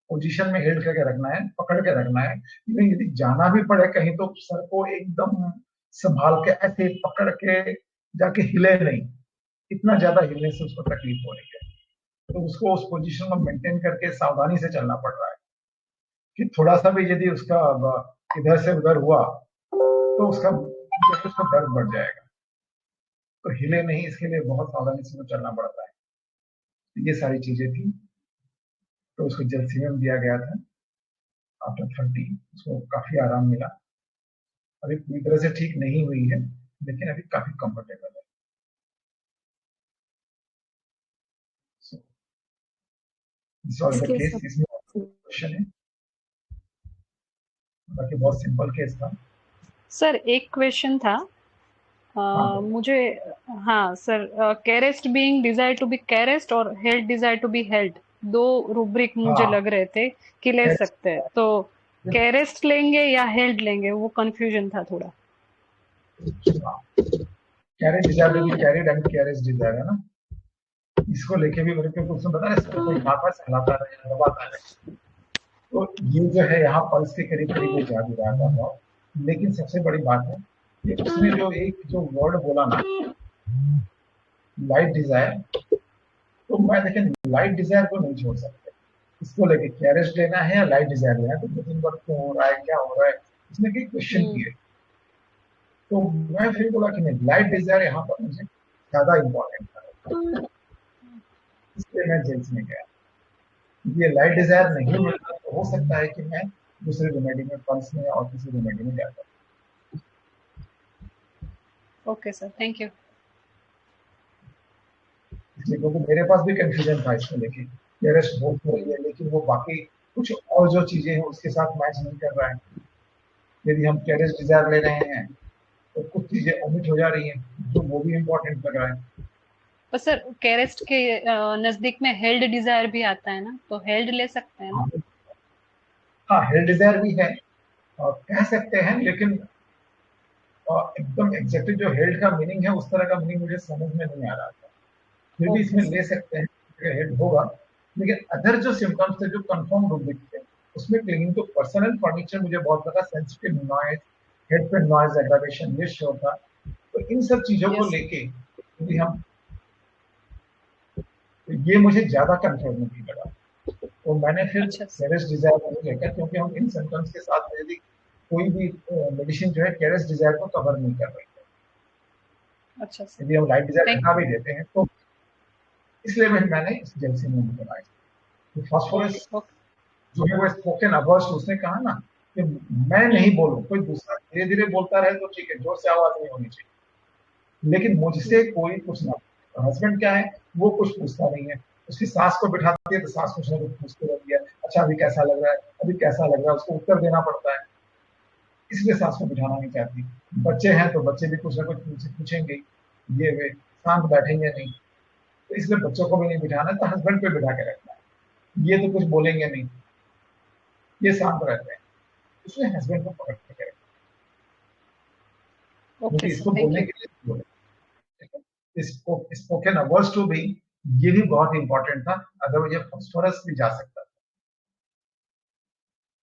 पोजीशन में हेल्ड करके रखना है, पकड़ के रखना है, इवन यदि जाना भी पड़े कहीं तो सर को एकदम संभाल के ऐसे पकड़ के जाके हिले नहीं, इतना ज्यादा हिलने से उसको तकलीफ हो रही है, तो उसको उस पोजीशन में मेंटेन करके सावधानी से चलना पड़ रहा है कि थोड़ा सा भी यदि उसका इधर से उधर हुआ तो उसका दर्द बढ़ जाएगा, तो हिले नहीं, इसके लिए बहुत सावधानी से चलना पड़ता है। ये सारी चीजें थी, तो उसको जलसीमियम दिया गया था आफ्टर 30, उसको काफी आराम मिला। अभी पूरी तरह से ठीक नहीं हुई है, लेकिन अभी काफी कंफर्टेबल है। केस इसमें क्वेश्चन है, बाकी बहुत सिंपल केस था। सर एक क्वेश्चन था मुझे, हाँ sir, caressed being desire to be caressed और held desire to be held, दो रूब्रिक मुझे लग रहे थे कि ले सकते हैं, तो कैरेस्ट लेंगे या हेल्ड लेंगे, वो कंफ्यूजन था थोड़ा। Carriage desire to be carried and carriage desire है ना, इसको लेके भी मेरे को कुछ बता रहे, कोई वापस हिलाता है दबाता है, तो ये जो है यहाँ पल्स के करीब करीब जा भी रहा था। लेकिन सबसे बड़ी बात है कि उसने जो वर्ड बोला ना, लाइट डिजायर, तो मैं देखें लाइट डिजायर को नहीं छोड़ सकते, इसको लेके कैरेज लेना है या लाइट डिजायर लेना है, तो 2-3 बार क्यों हो रहा है, क्या हो रहा है, इसने कई क्वेश्चन किए, तो मैं फिर बोला कि नहीं, लाइट डिजायर यहाँ पर मुझे ज्यादा इंपॉर्टेंट था, इसलिए मैं जेल्स में गया। ये लाइट डिजायर नहीं मिलता तो हो सकता है कि मैं दूसरे रेमेडी में, पल्स में और किसी रेमेडी में जाता। Okay sir, thank you. इसलिए क्योंकि मेरे पास भी कंफ्यूजन था इसको लेके, कैरेस्ट हो रही है लेकिन वो बाकी कुछ और जो चीजें हैं उसके साथ मैच नहीं कर रहा है। यदि हम कैरेज डिजायर ले रहे हैं तो कुछ चीजें ओमिट हो जा रही हैं, तो वो भी इम्पोर्टेंट लग रहा है। तो सर कैरेस्ट के नजदीक में हेल्ड डिजायर भी आता है ना, तो हेल्ड ले सकते हैं ना? हाँ, हेल्ड डिजायर भी है और कह सकते हैं, लेकिन एकदम एग्जैक्टली जो हेल्ड का मीनिंग है उस तरह का मीनिंग मुझे समझ में नहीं आ रहा था, फिर भी इसमें ले सकते हैं, हेल्ड होगा। लेकिन अदर जो सिम्टम्स थे जो कंफर्म रूब्रिक थे, उसमें clinging to person and furniture मुझे बहुत लगा, सेंसिटिव नॉइज, हेड पे नॉइज एग्रावेशन, ये शो था। तो इन सब चीजों को लेके यदि हम, तो ये मुझे ज्यादा कंफर्म नहीं लगा, तो मैंने फिर कैरेज डिजायर को लेकर, क्योंकि हम इन सिम्टम्स के साथ यदि कोई भी मेडिसिन जो है कैरेज डिजायर को कवर नहीं कर रही है, अच्छा, यदि हम लाइट डिजायर हटा भी देते हैं तो, इसलिए मैंने इस जलसीमियम को बनाया। तो फास्फोरस जो है वो स्पोकन अवर्स, उसने कहा ना कि मैं नहीं बोलूं, कोई दूसरा धीरे धीरे बोलता रहे तो ठीक है, जोर से आवाज नहीं होनी चाहिए, लेकिन मुझसे कोई कुछ ना, हस्बैंड क्या है वो कुछ पूछता नहीं है, उसकी सास को बिठाती है तो सास कुछ ना कुछ पूछती रहती है, अच्छा अभी कैसा लग रहा है, अभी कैसा लग रहा है, उसको उत्तर देना पड़ता है, इसलिए सास को बिठाना नहीं चाहती। बच्चे हैं तो बच्चे भी कुछ ना कुछ पूछेंगे, ये वे शांत बैठेंगे नहीं, तो इसलिए बच्चों को भी नहीं बिठाना, तो हस्बैंड पे बिठा के रखना है, ये तो कुछ बोलेंगे नहीं, ये शांत रहते हैं, इसलिए हस्बैंड को पकड़ के रखना, क्योंकि इसको बोलने के लिए बोले। स्पोकन अवर्स टू बी, ये भी बहुत इंपॉर्टेंट था, अदरवाइज फास्फोरस भी जा सकता था।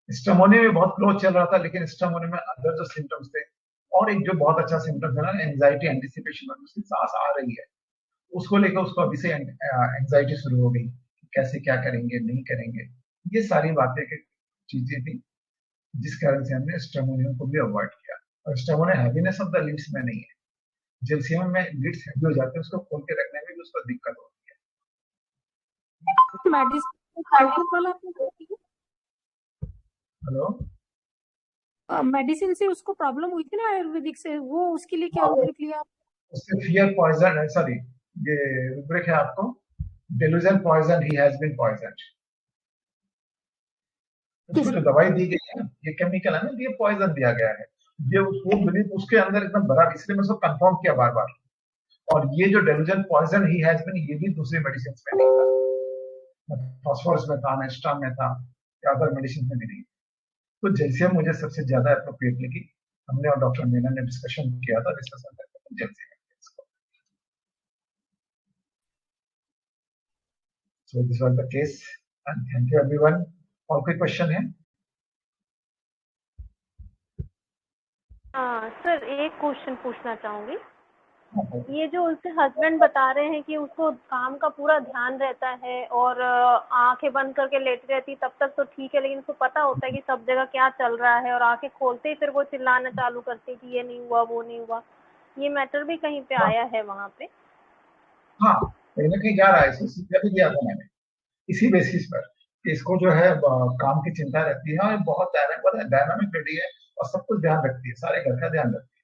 स्टमोनी में बहुत क्लोज चल रहा था, लेकिन स्टमोनी में अदर जो सिम्टम्स थे, और एक जो बहुत अच्छा सिम्टम है ना, एंजाइटी एंटिसिपेशन, उसकी सांस आ रही है, उसको लेकर उसको अभी से एंजाइटी शुरू हो गई, कैसे क्या करेंगे नहीं करेंगे, ये सारी बातें की चीजें थी, जिस कारण से हमने स्टमोनियम को भी अवॉइड किया। और स्टमोनियम हैवीनेस ऑफ द लिड्स में नहीं है, जलसीमियम में लिड्स हैवी हो जाते हैं, उसको खोल के रखने में भी उसको दिक्कत होती है। हेलो, मेडिसिन से उसको प्रॉब्लम हुई थी ना आयुर्वेदिक से, वो उसके लिए क्या रूब्रिक लिया? उससे फियर पॉइजन, सॉरी ये रूब्रिक है आपको, डेलुजन पॉइजन, ही हैज बीन पॉइजन्ड। उसको जो दवाई दी गई है, ये केमिकल है ना, ये पॉइजन दिया गया है, ये उसको बिलीव उसके अंदर एकदम भरा, इसलिए मैं उसको कंफर्म किया बार बार। और ये जो डेलुजन पॉइजन ही हैज बीन, ये भी दूसरी मेडिसिन में नहीं था, फास्फोरस में था, नेस्टाम में था, या अदर मेडिसिन में भी नहीं। तो जैसे मुझे सबसे ज्यादा अप्रोप्रिएट लगी, हमने और डॉक्टर मीना ने डिस्कशन किया था, डिस्कशन करके जैसे। So this was the case, and thank you everyone. और कोई क्वेश्चन है? हाँ सर, एक क्वेश्चन पूछना चाहूंगी। ये जो उसके हस्बैंड बता रहे हैं कि उसको काम का पूरा ध्यान रहता है और आंखें बंद करके लेटी रहती, तब तक तो ठीक है, लेकिन उसको पता होता है कि सब जगह क्या चल रहा है और आंखें खोलते ही फिर वो चिल्लाना चालू करती है कि ये नहीं हुआ, वो नहीं हुआ। ये मैटर भी कहीं पे आया है वहाँ पे? हाँ, कहीं ना कहीं जा रहा है, इसको सीखा भी दिया था मैंने इसी बेसिस पर कि इसको जो है काम की चिंता रहती है और बहुत डायनामिक लेडी है और सब कुछ ध्यान रखती है, सारे घर का ध्यान रखती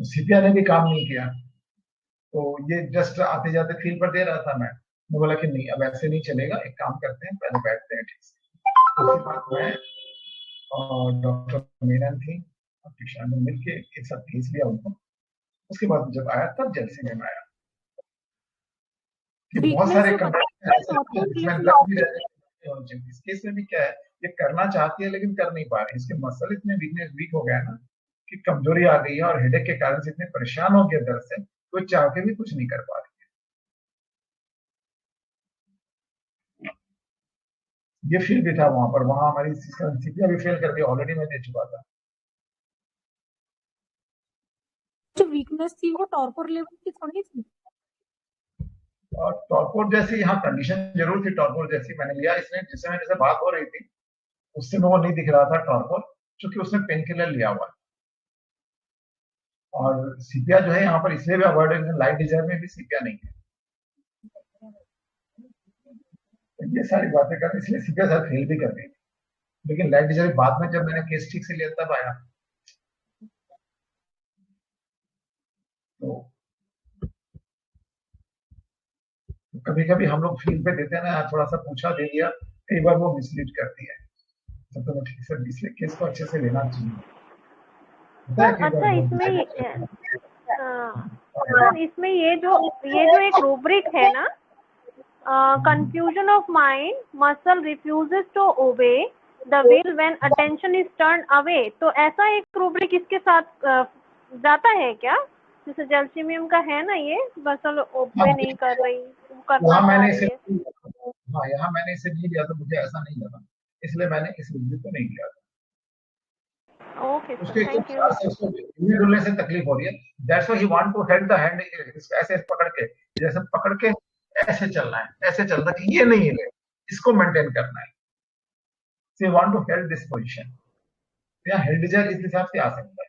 है। सीपिया ने भी काम नहीं किया, तो ये जस्ट आते जाते फील पर दे रहा था। मैं बोला कि नहीं, अब ऐसे नहीं चलेगा, एक काम करते हैं, पहले बैठते हैं ठीक से। उसके बाद मैं और डॉक्टर मीनन थी और किशन ने मिलके ये सब भेज लिया उनको। उसके बाद जब आया तब जलसे में आया कि बहुत सारे इस केस में भी क्या है, ये करना चाहती है लेकिन कर नहीं पा रही। इसके मसल इतने वीक हो गया ना कि कमजोरी आ गई है और हेडेक के कारण से इतने परेशान हो गया दर्द से, तो चाह के भी कुछ नहीं कर पा रही है। ये फील भी था वहां पर, वहां हमारी सीपिया भी फेल कर दी, ऑलरेडी मैं दे चुका था। जो वीकनेस थी वो टॉर्पोर लेवल की थोड़ी थी, और टॉर्पोर जैसी यहाँ कंडीशन जरूर थी, टॉर्पोर जैसी मैंने लिया। इसने जिस समय जैसे बात हो रही थी उससे वो नहीं दिख रहा था टॉर्पोर, क्योंकि उसने पेन किलर लिया हुआ। और सीपिया जो है यहाँ पर इसलिए भी अवॉइड है, लाइट डिजायर में भी सीपिया नहीं है। ये सारी बातें कर, इसलिए सीपिया सर फेल भी कर गई। लेकिन लाइट डिजायर बाद में जब मैंने केस ठीक से लिया तब आया। तो कभी कभी हम लोग फील पे देते हैं ना, थोड़ा सा पूछा दे दिया, कई बार वो मिसलीड करती है। तो ठीक से इसलिए केस को अच्छे से लेना चाहिए। अच्छा, इसमें ये जो एक रूब्रिक है ना, confusion of mind, muscle refuses to obey the will when attention is turned away, तो ऐसा एक रूब्रिक इसके साथ जाता है क्या? जैसे जैल्सीमियम का है ना, ये मसल ओबे नहीं कर रही, करना चाह रही है। हाँ, यहाँ मैंने इसे नहीं लिया तो मुझे ऐसा नहीं लगा, इसलिए मैंने इस रूब्रिक को नहीं लिया था। Okay sir, thank you. उसको डुलने से तकलीफ हो रही है, that's why he want to held the hand, ऐसे पकड़ के, जैसे पकड़ के ऐसे चलना है, ऐसे चलना कि ये नहीं हिले, इसको मेंटेन करना है। So you want to hold this position. या हेड डिजायर इस हिसाब से आ सकता है।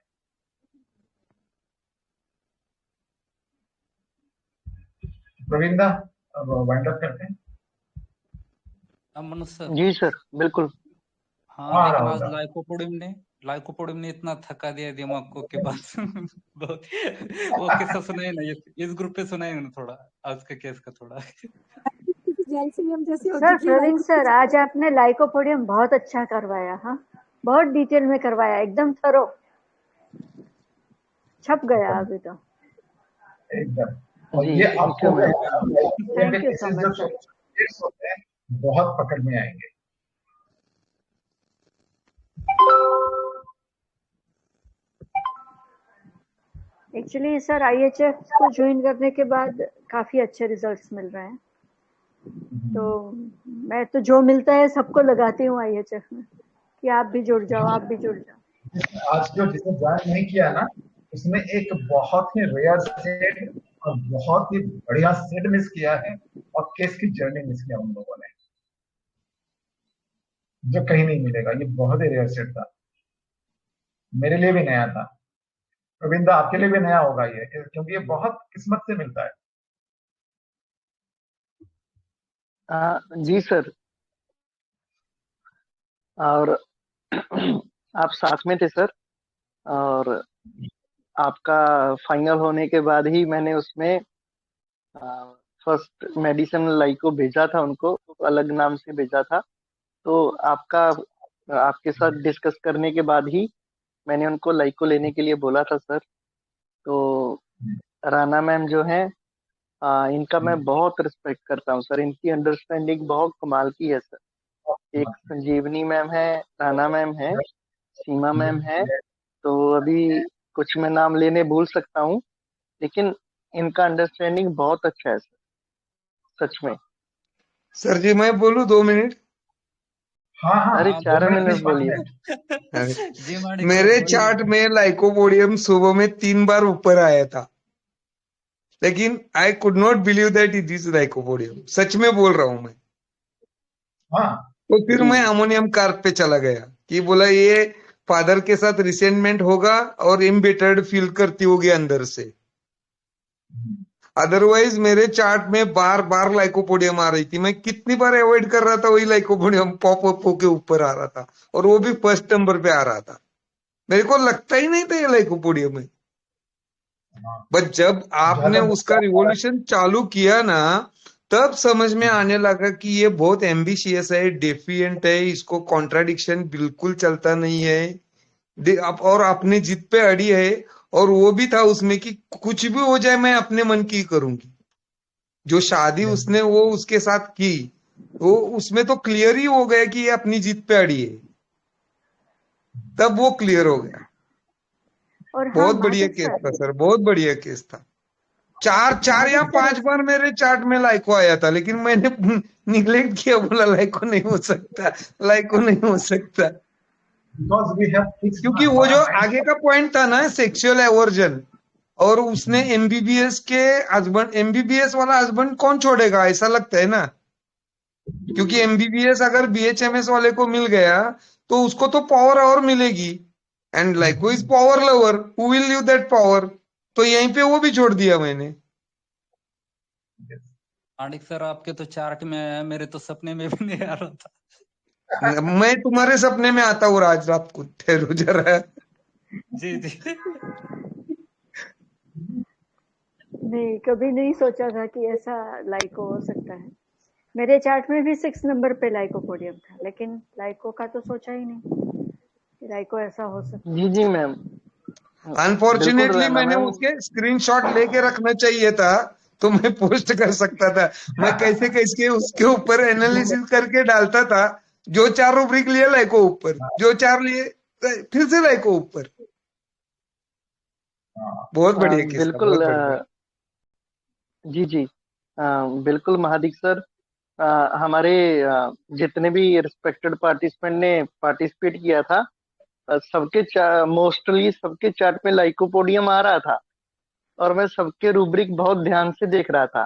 प्रवीण दा, अब वाइंड अप करते हैं। मनु सर। जी सर, बिल्कुल। हाँ, लेकिन आज लाइकोपोडियम ने इतना थका दिया दिमाग को कि बस वो किस्सा सुनाए ना, इस ग्रुप पे सुनाए ना थोड़ा आज का केस का थोड़ा। सर प्रवीण सर, आज आपने लाइकोपोडियम बहुत अच्छा करवाया। हाँ, बहुत डिटेल में करवाया, एकदम थरो, छप गया अभी तो एकदम। और ये आपको thank you so much sir, बहुत पकड़ में आएंगे। एक्चुअली सर IHF को ज्वाइन करने के बाद काफी अच्छे रिजल्ट्स मिल रहे हैं, तो मैं तो जो मिलता है सबको लगाती हूँ IHF में कि आप भी जुड़ जाओ, आप भी जुड़ जाओ। आज जो जिसने ज्वाइन नहीं किया ना, उसने एक बहुत ही रेयर सेट और बहुत ही बढ़िया सेट मिस किया है, और केस की जर्नी मिस किया उन लोगों ने, जो कहीं नहीं मिलेगा। ये बहुत ही रेयर सेट था, मेरे लिए भी नया था, गोविंदा आपके लिए भी नया होगा ये, क्योंकि ये बहुत किस्मत से मिलता है। जी सर, और आप साथ में थे सर, और आपका फाइनल होने के बाद ही मैंने उसमें फर्स्ट मेडिसिन लाइको भेजा था, उनको अलग नाम से भेजा था। तो आपके साथ डिस्कस करने के बाद ही मैंने उनको लाइको लेने के लिए बोला था सर। तो राना मैम जो है, इनका मैं बहुत रिस्पेक्ट करता हूँ सर, इनकी अंडरस्टैंडिंग बहुत कमाल की है सर। एक संजीवनी मैम है, राना मैम है, सीमा मैम है, तो अभी कुछ मैं नाम लेने भूल सकता हूँ, लेकिन इनका अंडरस्टैंडिंग बहुत अच्छा है सर, सच में। सर जी मैं बोलूं 2 मिनट? हाँ हाँ अरे हाँ 2 4 मिनट मिनट 20 5 बोलिए। मिनट। जी माणिक सर मेरे बोलिए। चार्ट में लाइकोपोडियम सुबह में 3 बार ऊपर आया था, लेकिन I could not believe that it is lycopodium. सच में बोल रहा हूं मैं। हाँ तो फिर जी मैं अमोनियम कार्ब पे चला गया कि बोला ये फादर के साथ रिसेंटमेंट होगा और इम्बिटर्ड फील करती होगी अंदर से। अदरवाइज मेरे चार्ट में बार बार लाइकोपोडियम आ रही थी। मैं कितनी बार अवॉइड कर रहा था, वही लाइकोपोडियम पॉप अप होके ऊपर आ रहा था, और वो भी फर्स्ट नंबर पे आ रहा था। मेरे को लगता ही नहीं था ये लाइकोपोडियम है। हाँ बट जब आपने ज्यादा उसका रिवॉल्यूशन चालू किया ना, तब समझ में आने लगा कि ये बहुत एम्बिशियस है, डेफिएंट है, इसको कॉन्ट्राडिक्शन बिल्कुल चलता नहीं है। और अपनी जिद पे अड़ी है। और वो भी था उसमें कि कुछ भी हो जाए मैं अपने मन की करूंगी। जो शादी उसने वो उसके साथ की, वो उसमें तो क्लियर ही हो गया कि ये अपनी जिद पे अड़ी है। तब वो क्लियर हो गया। और हाँ बहुत बढ़िया महादेव केस था सर, सर, बहुत बढ़िया केस था। 4 या महादेव सर 5 बार मेरे चार्ट में लाइको आया था, लेकिन मैंने निगलेक्ट किया, बोला लाइको नहीं हो सकता, लाइको नहीं हो सकता। because we have fixed क्योंकि वो हमारा जो माइंड। आगे का पॉइंट था ना, सेक्सुअल एवर्जन, और उसने एमबीबीएस के हस्बैंड, एमबीबीएस वाला हस्बैंड कौन छोड़ेगा, ऐसा लगता है ना। क्योंकि एमबीबीएस अगर बीएचएमएस वाले को मिल गया तो उसको तो पावर और मिलेगी। And lyco is power lover, who will leave that power. तो यहीं पे वो भी छोड़ दिया मैंने। माणिक सर आपके तो चार्ट में आया, मेरे तो सपने में भी नहीं आ रहा था। मैं तुम्हारे सपने में आता हूँ आज रात को, ठहरो जरा। जी जी। नहीं, कभी नहीं सोचा था कि ऐसा लाइको हो सकता है। मेरे चार्ट में भी 6 नंबर पे लाइकोपोडियम था, लेकिन लाइको का तो सोचा ही नहीं कि लाइको ऐसा हो सकता है। जी जी मैम, बिल्कुल अनफॉर्चुनेटली रहना मैंने मैम। उसके स्क्रीनशॉट लेके रखना चाहिए था, तो मैं पोस्ट कर सकता था। मैं कैसे कैसे उसके ऊपर एनालिसिस करके डालता था। जो 4 रूब्रिक लिए लाइको ऊपर, जो 4 लिए फिर से लाइको ऊपर। बहुत बढ़िया केस था, बहुत बिल्कुल बढ़िया। जी जी, बिल्कुल महादिक सर। हमारे जितने भी रिस्पेक्टेड पार्टिसिपेंट ने पार्टिसिपेट किया था, सबके मोस्टली सबके चार्ट में लाइकोपोडियम आ रहा था, और मैं सबके रूब्रिक बहुत ध्यान से देख रहा था।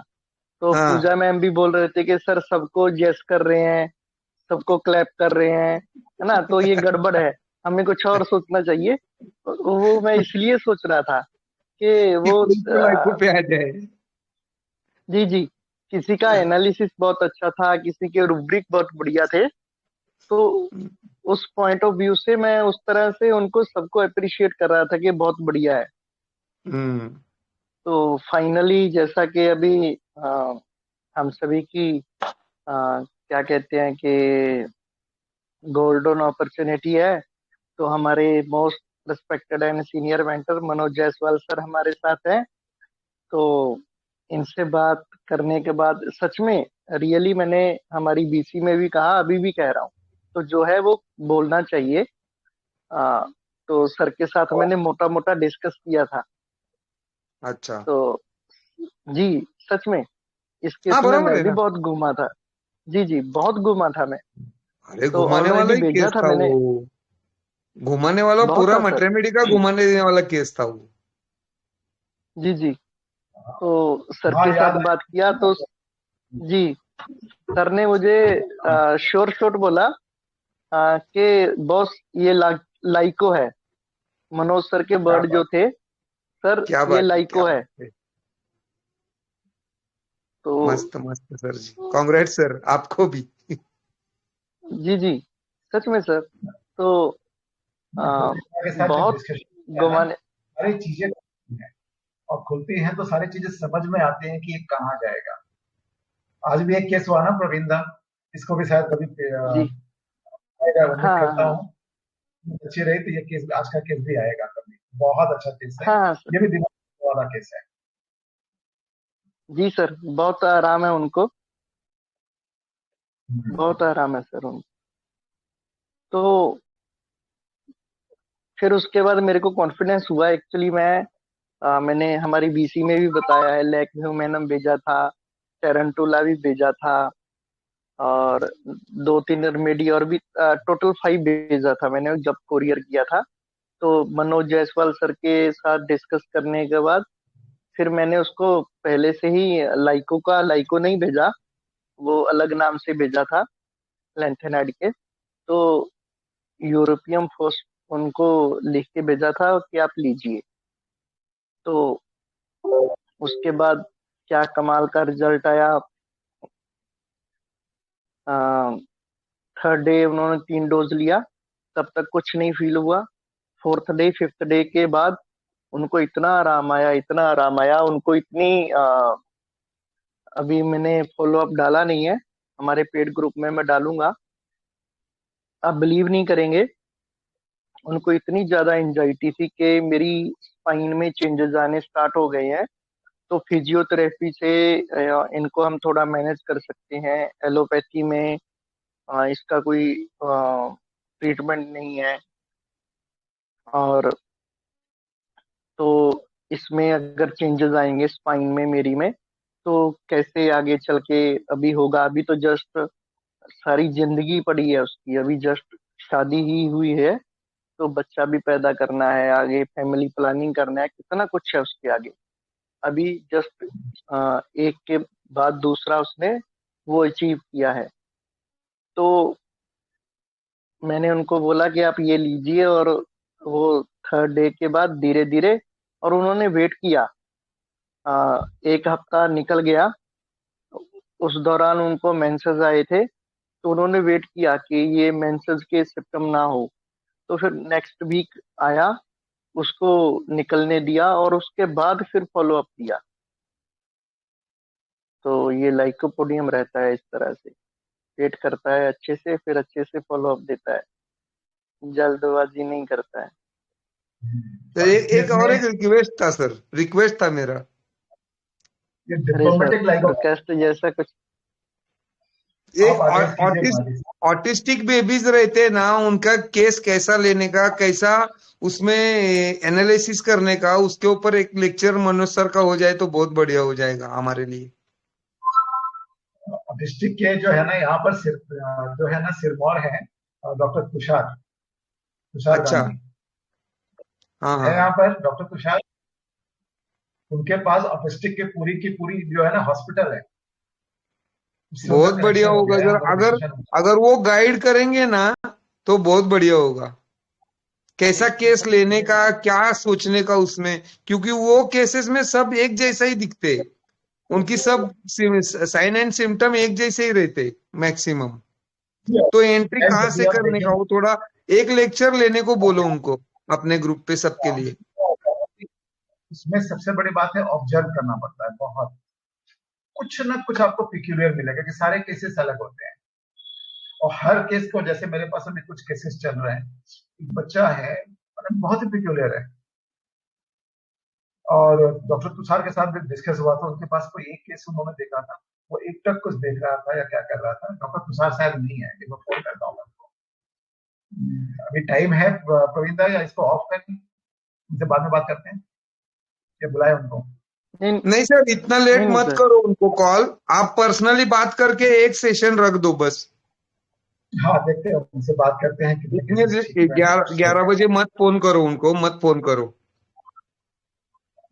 तो हाँ पूजा मैम भी बोल रहे थे कि सर सबको जेस कर रहे हैं, सबको क्लैप कर रहे हैं, है ना, तो ये गड़बड़ है, हमें कुछ और सोचना चाहिए। वो मैं इसलिए सोच रहा था कि कि वो कोई तो लाइको पे आ जाए। जी जी, किसी का एनालिसिस बहुत अच्छा था, किसी के रूब्रिक बहुत बढ़िया थे। तो उस पॉइंट ऑफ व्यू से मैं उस तरह से उनको सबको अप्रिशिएट कर रहा था कि बहुत बढ़िया है। हम्म। तो फाइनली जैसा कि अभी हम सभी की क्या कहते हैं कि गोल्डन अपॉर्चुनिटी है, तो हमारे most respected and senior mentor Manoj Jaiswal sir हमारे साथ हैं। तो इनसे बात करने के बाद सच में रियली मैंने हमारी बीसी में भी कहा, अभी भी कह रहा हूँ, तो जो है वो बोलना चाहिए। आ, तो सर के साथ मैंने मोटा मोटा डिस्कस किया था। अच्छा। तो जी, सच में इस केस हाँ में बराबर मैं है भी ना। बहुत घूमा था। जी जी, बहुत घूमा था मैं। अरे तो घुमाने वाला ऑलरेडी ही भेजा केस था था मैंने। वो। घुमाने वाला बहुत पूरा था सर। मटरेमिडी का घुमाने देने वाला केस था वो। जी जी, तो सर हाँ के याद साथ है। बात किया तो जी, सर ने मुझे श्योर शॉट बोला कि बॉस ये लाइको है। मनोज सर के क्या वर्ड जो बात, थे, सर क्या ये बात है, क्या लाइको है। बात है। तो मस्त मस्त सर जी, कांग्रेट्स सर आपको भी। जी जी, सच में सर। तो प्रतिभा के साथ जब बहुत डिस्कशन किया ना, घुमाने। सारी चीजें खुलती हैं, और खुलती हैं तो सारी चीजें समझ में आती हैं कि ये कहाँ जाएगा। आज भी एक केस हुआ ना प्रवीण दा, इसको भी शायद कभी जी आएगा, उम्मीद हाँ करता हाँ हूँ। अच्छी रही तो ये केस, आज का केस भी आएगा कभी। बहुत अच्छा केस है, हाँ हाँ सर। ये भी दिमाग वाला केस है। जी सर, बहुत आराम है उनको, बहुत आराम है सर उनको। तो फिर उसके बाद मेरे को कॉन्फिडेंस हुआ। एक्चुअली मैंने हमारी बीसी में भी बताया है, लैक ह्यूमेनम भेजा था, टेरंटुला भी भेजा था, और 2-3 रेमेडी और भी, टोटल 5 भेजा था मैंने जब कोरियर किया था। तो मनोज जायसवाल सर के साथ डिस्कस करने के बाद फिर मैंने उसको पहले से ही लाइको नहीं भेजा, वो अलग नाम से भेजा था लेंथेनाइड के। तो यूरोपियम फोर्स उनको लिख के भेजा था कि आप लीजिए। तो उसके बाद क्या कमाल का रिजल्ट आया। थर्ड डे उन्होंने 3 डोज लिया, तब तक कुछ नहीं फील हुआ। 4th डे 5th डे के बाद उनको इतना आराम आया, इतना आराम आया उनको, इतनी अभी मैंने फॉलो अप डाला नहीं है, हमारे पेड ग्रुप में मैं डालूंगा। आप बिलीव नहीं करेंगे, उनको इतनी ज्यादा एंजाइटी थी कि मेरी स्पाइन में चेंजेस आने स्टार्ट हो गए हैं। तो फिजियोथेरेपी से इनको हम थोड़ा मैनेज कर सकते हैं। एलोपैथी में इसका कोई ट्रीटमेंट नहीं है। और तो इसमें अगर चेंजेस आएंगे स्पाइन में मेरी में, तो कैसे आगे चल के अभी होगा। अभी तो जस्ट सारी जिंदगी पड़ी है उसकी, अभी जस्ट शादी ही हुई है, तो बच्चा भी पैदा करना है, आगे फैमिली प्लानिंग करना है, कितना कुछ है उसके आगे। अभी जस्ट एक के बाद दूसरा उसने वो अचीव किया है। तो मैंने उनको बोला कि आप ये लीजिए, और वो 3rd डे के बाद धीरे धीरे, और उन्होंने वेट किया। 1 हफ्ता निकल गया, उस दौरान उनको मेंसेस आए थे, तो उन्होंने वेट किया कि ये मेंसेस के सिम्टम ना हो। तो फिर नेक्स्ट वीक आया, उसको निकलने दिया, और उसके बाद फिर फॉलो अप दिया। तो ये लाइकोपोडियम रहता है इस तरह से, वेट करता है अच्छे से, फिर अच्छे से फॉलो अप देता है, जल्दबाजी नहीं करता है। तो एक और एक रिक्वेस्ट था सर, रिक्वेस्ट था मेरा। अरे सर, रिक्वेस्ट जैसा कुछ, ऑटिस्टिक बेबीज रहते हैं ना, उनका केस कैसा लेने का, कैसा उसमें एनालिसिस करने का, उसके ऊपर एक लेक्चर मनोज सर का हो जाए तो बहुत बढ़िया हो जाएगा हमारे लिए। ऑटिस्टिक के जो है ना यहाँ पर जो है ना सिरमौर है डॉक्टर तुषार अच्छा, गांधी हाँ है यहाँ हाँ, पर डॉक्टर तुषार। उनके पास ऑटिस्टिक के पूरी की पूरी जो है ना हॉस्पिटल है, उससे उनका बहुत बढ़िया कनेक्शन हो होगा। गया है, अगर हमारा अगर डिस्कशन। अगर वो गाइड करेंगे ना तो बहुत बढ़िया होगा, कैसा केस लेने का, क्या सोचने का उसमें, क्योंकि वो केसेस में सब एक जैसा ही दिखते, उनकी सब साइन एंड सिम्टम एक जैसे ही रहते मैक्सिमम। तो एंट्री कहाँ से करने का, वो थोड़ा एक लेक्चर लेने को बोलो उनको अपने ग्रुप पे सबके लिए। इसमें सबसे बड़ी बात है ऑब्जर्व करना पड़ता है बहुत, कुछ ना कुछ आपको पिक्यूलियर मिलेगा कि सारे केसेस अलग होते हैं, और हर केस को, जैसे मेरे पास अभी कुछ केसेस चल रहे हैं, एक बच्चा है मतलब बहुत ही पिक्यूलियर है, और डॉक्टर तुषार के साथ डिस्कस हुआ था, उनके पास कोई एक केस उन्होंने देखा था, वो एकटक कुछ देख रहा था या क्या कर रहा था। डॉक्टर तुषार शायद नहीं है, मैं फोन करता हूँ उनको। अभी टाइम है प्रवीण, या इसको ऑफ कर उनसे बाद में बात करते हैं, या बुलाए उनको? नहीं सर, इतना लेट मत करो उनको कॉल, आप पर्सनली बात करके एक सेशन रख दो बस। हाँ देखते हैं, उनसे बात करते हैं। 11 बजे मत फोन करो उनको, मत फोन करो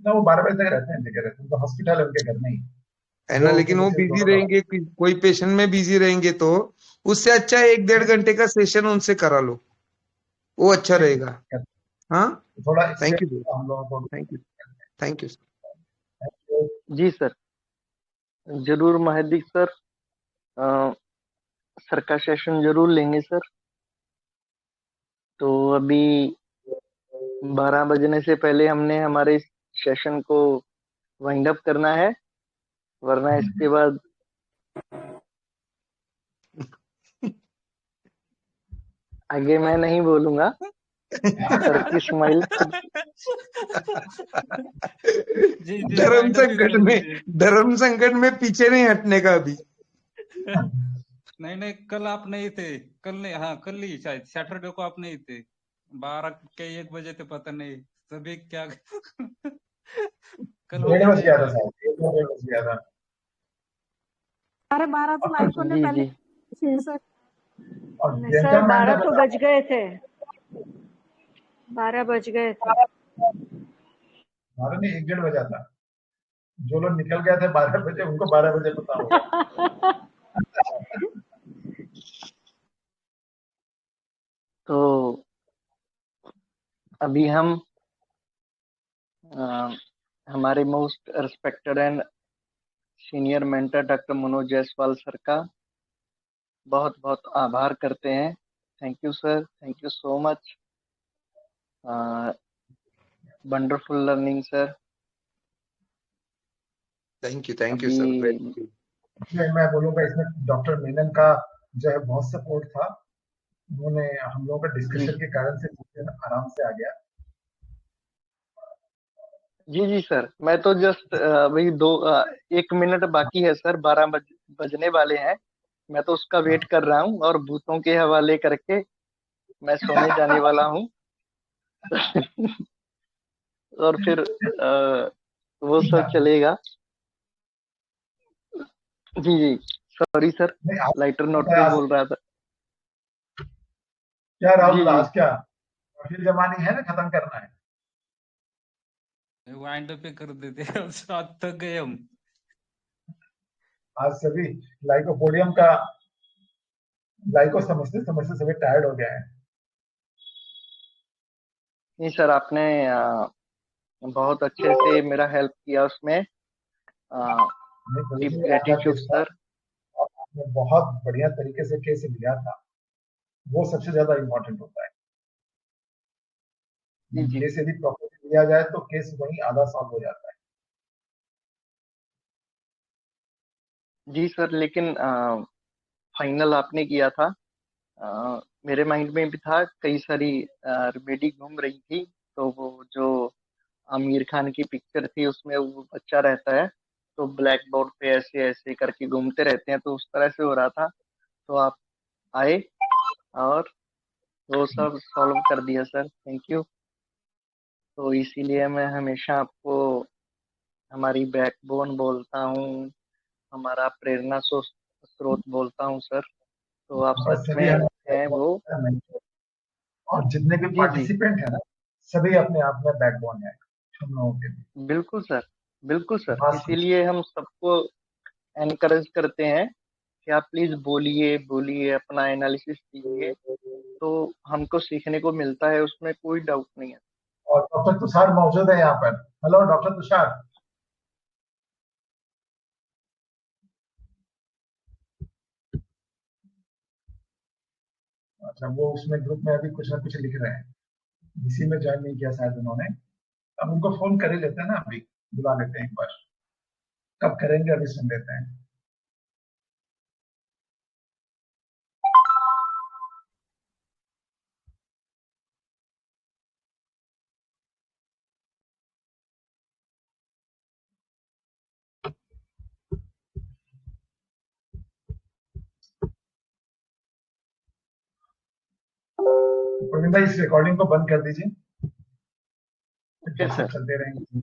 ना, वो 12 बजे तक रहते हैं, जगह रहते हैं, तो हॉस्पिटल है उनके घर में ही है ना, लेकिन वो बिजी रहेंगे, कोई पेशेंट में बिजी रहेंगे, तो उससे अच्छा 1-1.5 घंटे का सेशन उनसे करा लो, वो अच्छा रहेगा। हाँ, थोड़ा thank you, thank you ji sir, जरूर महदीक सर, सर का सेशन जरूर लेंगे सर। तो अभी 12 बजने से पहले हमने हमारे सेशन को वाइंड अप करना है, वरना इसके बाद आगे मैं नहीं बोलूंगा। सर की स्माइल धर्म संकट में पीछे नहीं हटने का अभी। नहीं, कल आप नहीं थे, कल नहीं, हाँ कल ही शायद सैटरडे को आप नहीं थे, 12 के 1 बजे थे, पता नहीं सभी क्या कल 1:30 बज गया था शायद, 1:30 बज गया था। अरे 12 तो लाइको ने पहले सर और नहीं प्रियंका सर, मैम ने 12 तो बताया बज गए थे, 12 बज गए थे। 12 नहीं 1-1:30 बजा था। जो लोग निकल गए थे 12 बजे उनको 12 बजे पता होगा। तो अभी हम हमारे most respected and senior mentor doctor Manoj Jaiswal sir का बहुत बहुत आभार करते हैं। Thank you sir, thank you so much, wonderful learning sir. Thank you अभी सर। मैं बोलूंगा इसमें डॉक्टर मेनन का जो है बहुत सपोर्ट था। उन्होंने हम लोगों का जी डिस्कशन के कारण से आराम से आ गया। जी जी सर, मैं तो जस्ट वही 1 मिनट बाकी है सर, 12 बजने वाले हैं। मैं तो उसका वेट कर रहा हूँ और भूतों के हवाले करके मैं सोने जाने वाला हूँ। और फिर वो ठीक सब है। चलेगा। जी जी, सॉरी सर, नहीं आज लाइटर नोट पे आज बोल रहा था। क्या जी राहुल जी आज क्या फिर जमानी है ना खत्म करना है। वाइंड अप कर देते हैं, अब साथ तक गए हम। आज सभी लाइकोपोडियम का लाइको समझते समझते सभी टायर्ड हो गए हैं। नहीं सर, आपने बहुत अच्छे से मेरा हेल्प किया उसमें। नहीं डीप बिल्कुल अच्छा ग्रेटिट्यूड केस था सर। और आपने बहुत बढ़िया तरीके से केस लिया था। वो सबसे ज्यादा इम्पोर्टेंट होता है। जी जी केस यदि प्रॉपर लिया जाए तो केस वहीं आधा सॉल्व हो जाता है। जी सर, लेकिन फाइनल आपने किया था। मेरे माइंड में भी था, कई सारी रेमेडी घूम रही थी। तो वो जो आमिर खान की पिक्चर थी उसमें वो बच्चा रहता है, तो ब्लैक बोर्ड पे ऐसे ऐसे करके घूमते रहते हैं, तो उस तरह से हो रहा था। तो आप आए और वो सब सॉल्व कर दिया सर, थैंक यू। तो इसीलिए मैं हमेशा आपको हमारी बैकबोन बोलता हूँ, हमारा प्रेरणा स्रोत बोलता हूँ सर। तो आप बस सच सभी में हैं वो। और जितने भी जी जी, पार्टिसिपेंट है ना सभी अपने आप में बैकबोन है हम लोगों के लिए। बिल्कुल सर, बिल्कुल सर, बस इसीलिए हम सबको एनकरेज करते हैं कि आप प्लीज बोलिए बोलिए, अपना एनालिसिस कीजिए, तो हमको सीखने को मिलता है, उसमें कोई डाउट नहीं है। और डॉक्टर तुषार मौजूद है यहाँ पर। Hello doctor Tushar. अच्छा वो उसमें ग्रुप में अभी कुछ ना कुछ लिख रहे हैं। इसी में ज्वाइन नहीं किया शायद उन्होंने। अब उनको फोन कर ही लेते हैं ना अभी। बुला लेते हैं एक बार। कब करेंगे अभी सुन लेते हैं। प्रवीण भाई इस रिकॉर्डिंग को बंद कर दीजिए। ओके जब सर। तक चलते रहेंगे।